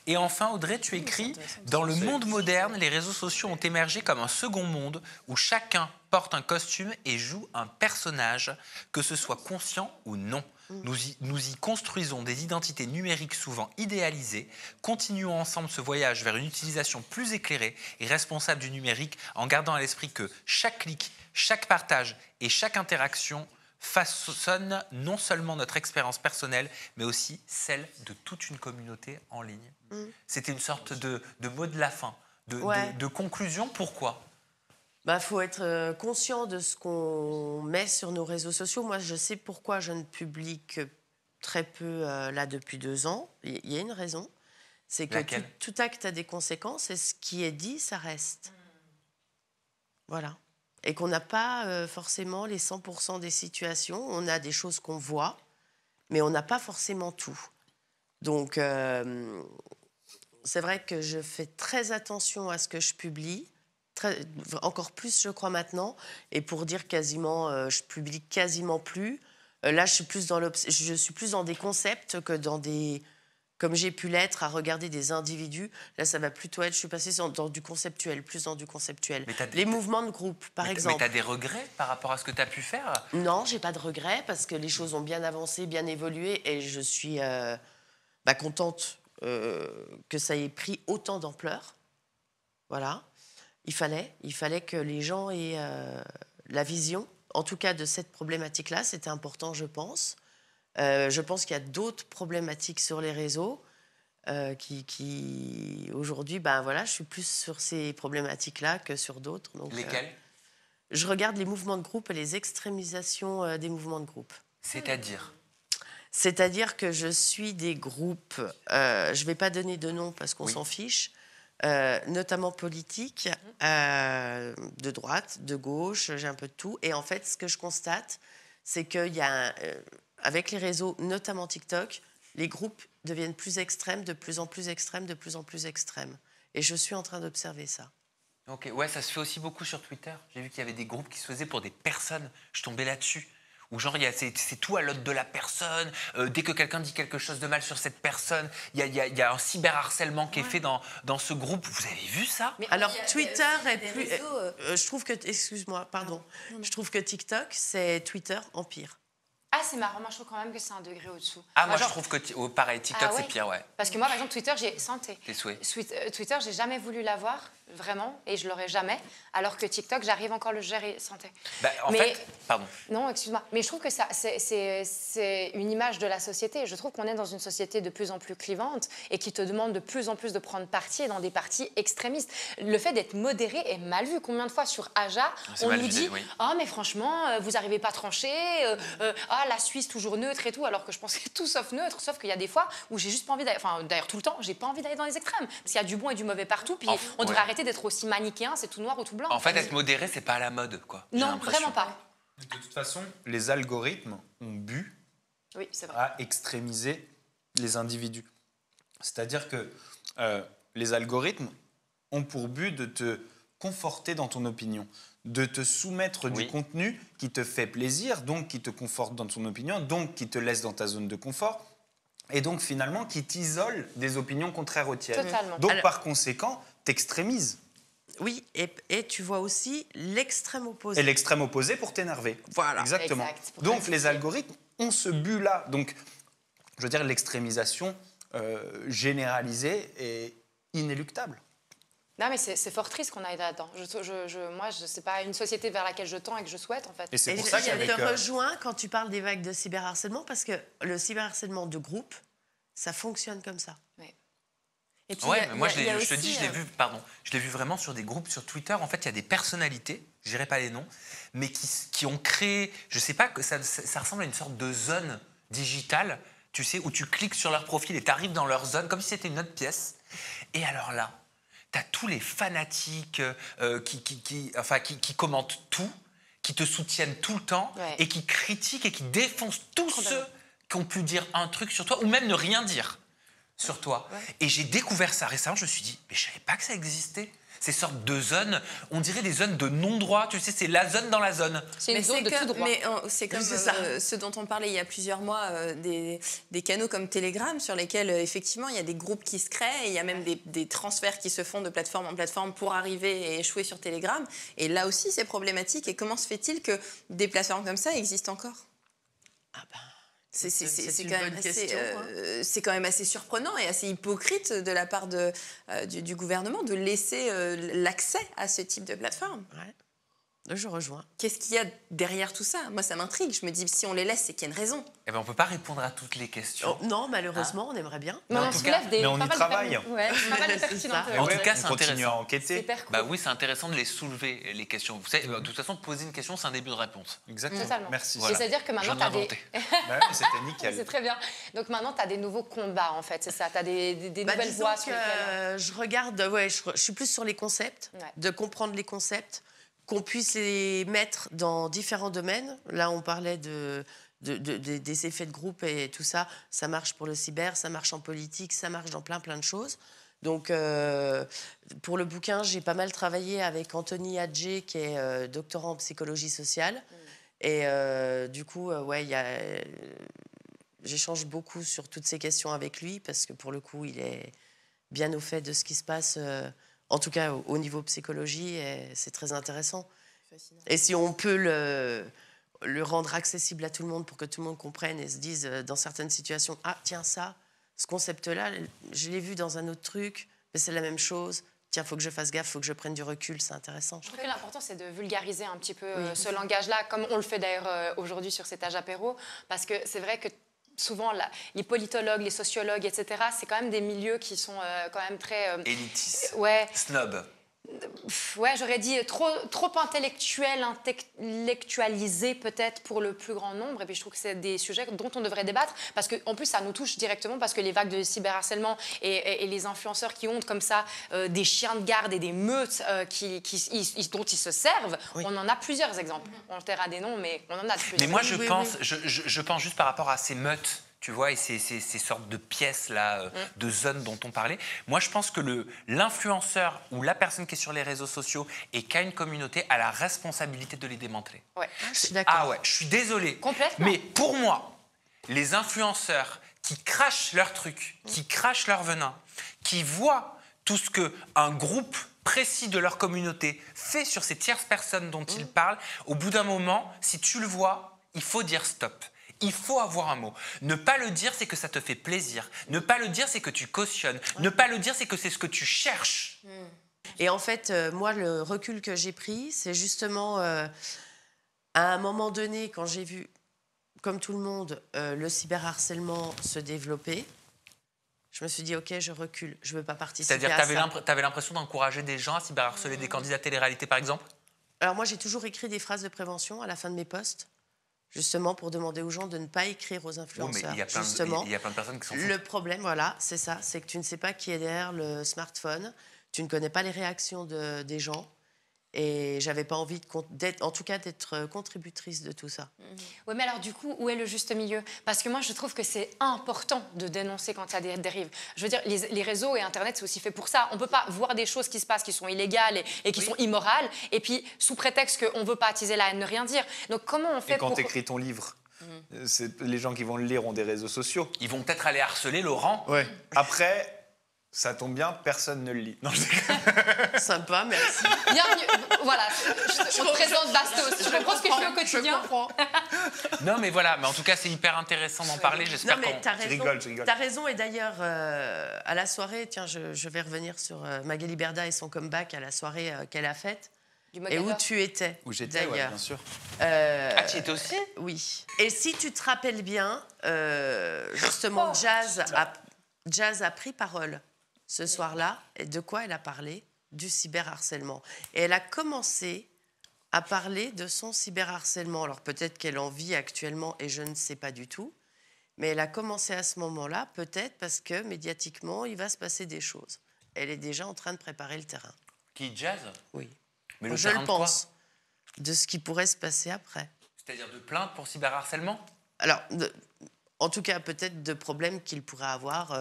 Et enfin, Audrey, tu écris « Dans le monde moderne, les réseaux sociaux ont émergé comme un second monde où chacun porte un costume et joue un personnage, que ce soit conscient ou non. Nous y construisons des identités numériques souvent idéalisées. Continuons ensemble ce voyage vers une utilisation plus éclairée et responsable du numérique en gardant à l'esprit que chaque clic, chaque partage et chaque interaction façonne non seulement notre expérience personnelle, mais aussi celle de toute une communauté en ligne. C'était une sorte de mot de la fin, de conclusion. Pourquoi? Faut être conscient de ce qu'on met sur nos réseaux sociaux. Moi, je sais pourquoi je ne publie que très peu là depuis 2 ans. Il y a une raison. C'est que tout acte a des conséquences et ce qui est dit, ça reste. Voilà. Et qu'on n'a pas forcément les 100% des situations. On a des choses qu'on voit, mais on n'a pas forcément tout. Donc, c'est vrai que je fais très attention à ce que je publie, encore plus, je crois, maintenant. Et pour dire quasiment, je publie quasiment plus. Là, je suis plus dans des concepts que dans des... Comme j'ai pu l'être à regarder des individus, là, ça va plutôt être... Je suis passée dans du conceptuel, plus dans du conceptuel. Les mouvements de groupe, par exemple. Mais tu as des regrets par rapport à ce que tu as pu faire? Non, j'ai pas de regrets parce que les choses ont bien avancé, bien évolué et je suis contente que ça ait pris autant d'ampleur. Voilà. Il fallait que les gens aient la vision, en tout cas de cette problématique-là. C'était important, je pense. Je pense qu'il y a d'autres problématiques sur les réseaux qui aujourd'hui, je suis plus sur ces problématiques-là que sur d'autres. Lesquelles? Je regarde les mouvements de groupe et les extrémisations des mouvements de groupe. C'est-à-dire que je suis des groupes, je ne vais pas donner de nom parce qu'on s'en fiche, notamment politiques, de droite, de gauche, j'ai un peu de tout. Et en fait, ce que je constate, c'est qu'il y a... avec les réseaux, notamment TikTok, les groupes deviennent plus extrêmes, de plus en plus extrêmes, de plus en plus extrêmes. Et je suis en train d'observer ça. Ok, ouais, ça se fait aussi beaucoup sur Twitter. J'ai vu qu'il y avait des groupes qui se faisaient pour des personnes. Je tombais là-dessus. Où genre, c'est tout à l'autre de la personne. Dès que quelqu'un dit quelque chose de mal sur cette personne, il y a un cyberharcèlement qui est fait dans ce groupe. Vous avez vu ça? Alors, Twitter est plus... je trouve que... Excuse-moi, pardon. Je trouve que TikTok, c'est Twitter en pire. Ah, c'est marrant. Moi, je trouve quand même que c'est un degré au-dessous. Ah, moi, je trouve que... pareil, TikTok, c'est pire, ouais. Parce que moi, par exemple, Twitter, j'ai santé. Tes souhaits. Twitter, j'ai jamais voulu l'avoir, vraiment, et je l'aurais jamais. Alors que TikTok, j'arrive encore à le gérer santé. En fait, pardon. Non, excuse-moi. Mais je trouve que ça, c'est une image de la société. Je trouve qu'on est dans une société de plus en plus clivante et qui te demande de plus en plus de prendre parti et dans des partis extrémistes. Le fait d'être modéré est mal vu. Combien de fois sur Aja, on nous dit « Ah, mais franchement, vous n'arrivez pas à trancher. La Suisse toujours neutre et tout », alors que je pense que c'est tout sauf neutre. Sauf qu'il y a des fois où j'ai juste pas envie d'aller... Enfin, d'ailleurs, tout le temps, j'ai pas envie d'aller dans les extrêmes. Parce qu'il y a du bon et du mauvais partout. Puis on devrait arrêter d'être aussi manichéen, c'est tout noir ou tout blanc. En fait, être modéré, c'est pas à la mode, quoi. Non, vraiment pas. De toute façon, les algorithmes ont bu à extrémiser les individus. C'est-à-dire que les algorithmes ont pour but de te conforter dans ton opinion, de te soumettre du contenu qui te fait plaisir, donc qui te conforte dans ton opinion, donc qui te laisse dans ta zone de confort, et donc finalement qui t'isole des opinions contraires aux tiennes. Totalement. Donc par conséquent, t'extrémises. Oui, et tu vois aussi l'extrême opposé. Et l'extrême opposé pour t'énerver. Voilà. Exactement. Donc les algorithmes ont ce but-là. Donc, je veux dire, l'extrémisation généralisée est inéluctable. Non, mais c'est fort triste qu'on aille là-dedans. Moi, c'est pas une société vers laquelle je tends et que je souhaite, en fait. Et c'est pour ça qu'avec... Je te rejoins quand tu parles des vagues de cyberharcèlement, parce que le cyberharcèlement de groupe, ça fonctionne comme ça. Oui. Et puis, moi, je l'ai vu vraiment sur des groupes sur Twitter. En fait, il y a des personnalités, je dirais pas les noms, mais qui ont créé, je sais pas, ça ressemble à une sorte de zone digitale, tu sais, où tu cliques sur leur profil et tu arrives dans leur zone, comme si c'était une autre pièce. Et alors là, tu as tous les fanatiques qui commentent tout, qui te soutiennent tout le temps et qui critiquent et qui défoncent tous ceux qui ont pu dire un truc sur toi ou même ne rien dire sur toi. Et j'ai découvert ça récemment, je me suis dit, mais je savais pas que ça existait. Ces sortes de zones, on dirait des zones de non-droit, tu sais, c'est la zone dans la zone. C'est une zone de tout droit. Mais c'est comme ce dont on parlait il y a plusieurs mois, des canaux comme Telegram, sur lesquels, effectivement, il y a des groupes qui se créent, et il y a même des transferts qui se font de plateforme en plateforme pour arriver et échouer sur Telegram. Et là aussi, c'est problématique. Et comment se fait-il que des plateformes comme ça existent encore ? C'est quand même assez surprenant et assez hypocrite de la part du gouvernement de laisser l'accès à ce type de plateforme. Ouais. Je rejoins. Qu'est-ce qu'il y a derrière tout ça ? Moi, ça m'intrigue. Je me dis, si on les laisse, c'est qu'il y a une raison. Eh ben, on ne peut pas répondre à toutes les questions. Non, malheureusement, on aimerait bien. Mais on y travaille. En tout cas, c'est on continue à intéressant. enquêter. Cool. Bah oui, c'est intéressant de les soulever, les questions. Vous savez, de toute façon, poser une question, c'est un début de réponse. Exactement. Totalement. Merci. Voilà. C'est-à-dire que maintenant, tu as des... C'était nickel. C'est très bien. Donc maintenant, tu as des nouveaux combats, en fait, c'est ça. Tu as des nouvelles voies sur lesquelles... Je regarde, je suis plus sur les concepts, de comprendre les concepts, qu'on puisse les mettre dans différents domaines. Là, on parlait des effets de groupe et tout ça. Ça marche pour le cyber, ça marche en politique, ça marche dans plein de choses. Donc, pour le bouquin, j'ai pas mal travaillé avec Anthony Adjé, qui est doctorant en psychologie sociale. Et du coup, j'échange beaucoup sur toutes ces questions avec lui, parce que pour le coup, il est bien au fait de ce qui se passe... en tout cas, au niveau psychologie, c'est très intéressant. Fascinant. Et si on peut le rendre accessible à tout le monde pour que tout le monde comprenne et se dise dans certaines situations, ah tiens ça, ce concept-là, je l'ai vu dans un autre truc, mais c'est la même chose. Tiens, il faut que je fasse gaffe, il faut que je prenne du recul, c'est intéressant. Je trouve que l'important, c'est de vulgariser un petit peu ce langage-là, comme on le fait d'ailleurs aujourd'hui sur cet âge apéro, parce que c'est vrai que souvent, les politologues, les sociologues, etc., c'est quand même des milieux qui sont quand même très... élitistes. Snob. Ouais, j'aurais dit trop intellectualisé peut-être pour le plus grand nombre. Et puis je trouve que c'est des sujets dont on devrait débattre, parce qu'en plus, ça nous touche directement, parce que les vagues de cyberharcèlement et les influenceurs qui ont comme ça des chiens de garde et des meutes dont ils se servent, on en a plusieurs exemples. On taira des noms, mais on en a plusieurs. Mais moi, je pense juste par rapport à ces meutes, Tu vois, et ces sortes de pièces là, de zones dont on parlait. Moi, je pense que l'influenceur ou la personne qui est sur les réseaux sociaux et qui a une communauté a la responsabilité de les démanteler. Ouais. Je suis d'accord. Ah ouais, je suis désolé. Complètement. Mais pour moi, les influenceurs qui crachent leur truc, qui crachent leur venin, qui voient tout ce qu'un groupe précis de leur communauté fait sur ces tierces personnes dont ils parlent, au bout d'un moment, si tu le vois, il faut dire stop. Il faut avoir un mot. Ne pas le dire, c'est que ça te fait plaisir. Ne pas le dire, c'est que tu cautionnes. Ne pas le dire, c'est que c'est ce que tu cherches. Et en fait, moi, le recul que j'ai pris, c'est justement à un moment donné, quand j'ai vu, comme tout le monde, le cyberharcèlement se développer, je me suis dit, OK, je recule, je ne veux pas participer à ça. C'est-à-dire que tu avais l'impression d'encourager des gens à cyberharceler des candidats télé-réalité, par exemple? Alors moi, j'ai toujours écrit des phrases de prévention à la fin de mes posts, justement pour demander aux gens de ne pas écrire aux influenceurs. Mais il y a plein de personnes qui sont foutues. Le problème, voilà, c'est ça, c'est que tu ne sais pas qui est derrière le smartphone, tu ne connais pas les réactions des gens. Et j'avais pas envie d'être contributrice de tout ça. Oui, mais alors du coup, où est le juste milieu? Parce que moi, je trouve que c'est important de dénoncer quand il y a des dérives. Je veux dire, les réseaux et Internet, c'est aussi fait pour ça. On peut pas voir des choses qui se passent qui sont illégales et qui sont immorales, et puis sous prétexte qu'on veut pas attiser la haine, ne rien dire. Donc comment on fait et quand tu écris ton livre, les gens qui vont le lire ont des réseaux sociaux. Ils vont peut-être aller harceler Laurent. Ouais. Après... Ça tombe bien, personne ne le lit. Non, je déconne. Sympa, merci. Bienvenue. Voilà, on te présente Bastos. Je comprends ce que je fais au quotidien. Je comprends. Non, mais voilà. Mais en tout cas, c'est hyper intéressant d'en parler. J'espère qu'on... Je rigole. T'as raison. Et d'ailleurs, à la soirée, tiens, je vais revenir sur Magali Berda et son comeback à la soirée qu'elle a faite. Et où tu étais. Où j'étais, ouais, bien sûr. Ah, tu y étais aussi? Oui. Et si tu te rappelles bien, justement, Jazz a pris parole ce soir-là. Et de quoi elle a parlé? Du cyberharcèlement. Et elle a commencé à parler de son cyberharcèlement. Alors peut-être qu'elle en vit actuellement et je ne sais pas du tout. Mais elle a commencé à ce moment-là, peut-être parce que médiatiquement, il va se passer des choses. Elle est déjà en train de préparer le terrain. Qui, Jazz? Oui. Mais je le pense. De ce qui pourrait se passer après. C'est-à-dire de plainte pour cyberharcèlement? Alors, en tout cas, peut-être de problèmes qu'ils pourraient avoir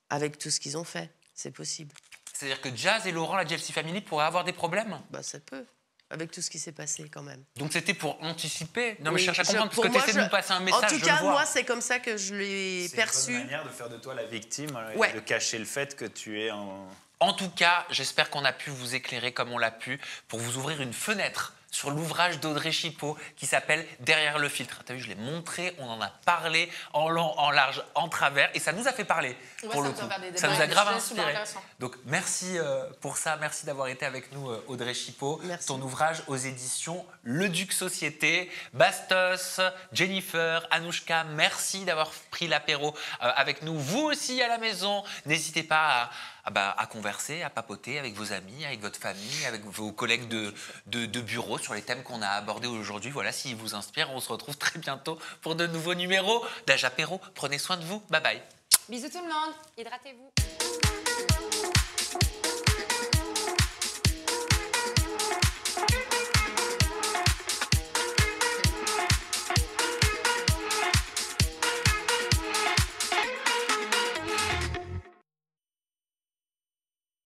avec tout ce qu'ils ont fait. C'est possible. C'est-à-dire que Jazz et Laurent, la GLC Family, pourraient avoir des problèmes? Bah, ça peut. Avec tout ce qui s'est passé, quand même. Donc c'était pour anticiper? Non, mais oui, je cherche à comprendre, parce que tu essaies de nous passer un message. En tout cas, moi, c'est comme ça que je l'ai perçu. C'est une bonne manière de faire de toi la victime ouais. et de cacher le fait que tu es un... En tout cas, j'espère qu'on a pu vous éclairer comme on l'a pu pour vous ouvrir une fenêtre sur l'ouvrage d'Audrey Chipot qui s'appelle Derrière le filtre. T'as vu, je l'ai montré, on en a parlé en long, en large, en travers, et ça nous a fait parler, pour le coup. Ça nous a grave inspiré. Donc merci pour ça, merci d'avoir été avec nous, Audrey Chipot. Merci. Ton ouvrage aux éditions Le Duc Société. Bastos, Jennifer, Anouchka, merci d'avoir pris l'apéro avec nous. Vous aussi à la maison, n'hésitez pas à converser, à papoter avec vos amis, avec votre famille, avec vos collègues de bureau sur les thèmes qu'on a abordés aujourd'hui. Voilà, s'ils vous inspirent, on se retrouve très bientôt pour de nouveaux numéros d'Âge Apéro. Prenez soin de vous. Bye bye. Bisous tout le monde. Hydratez-vous.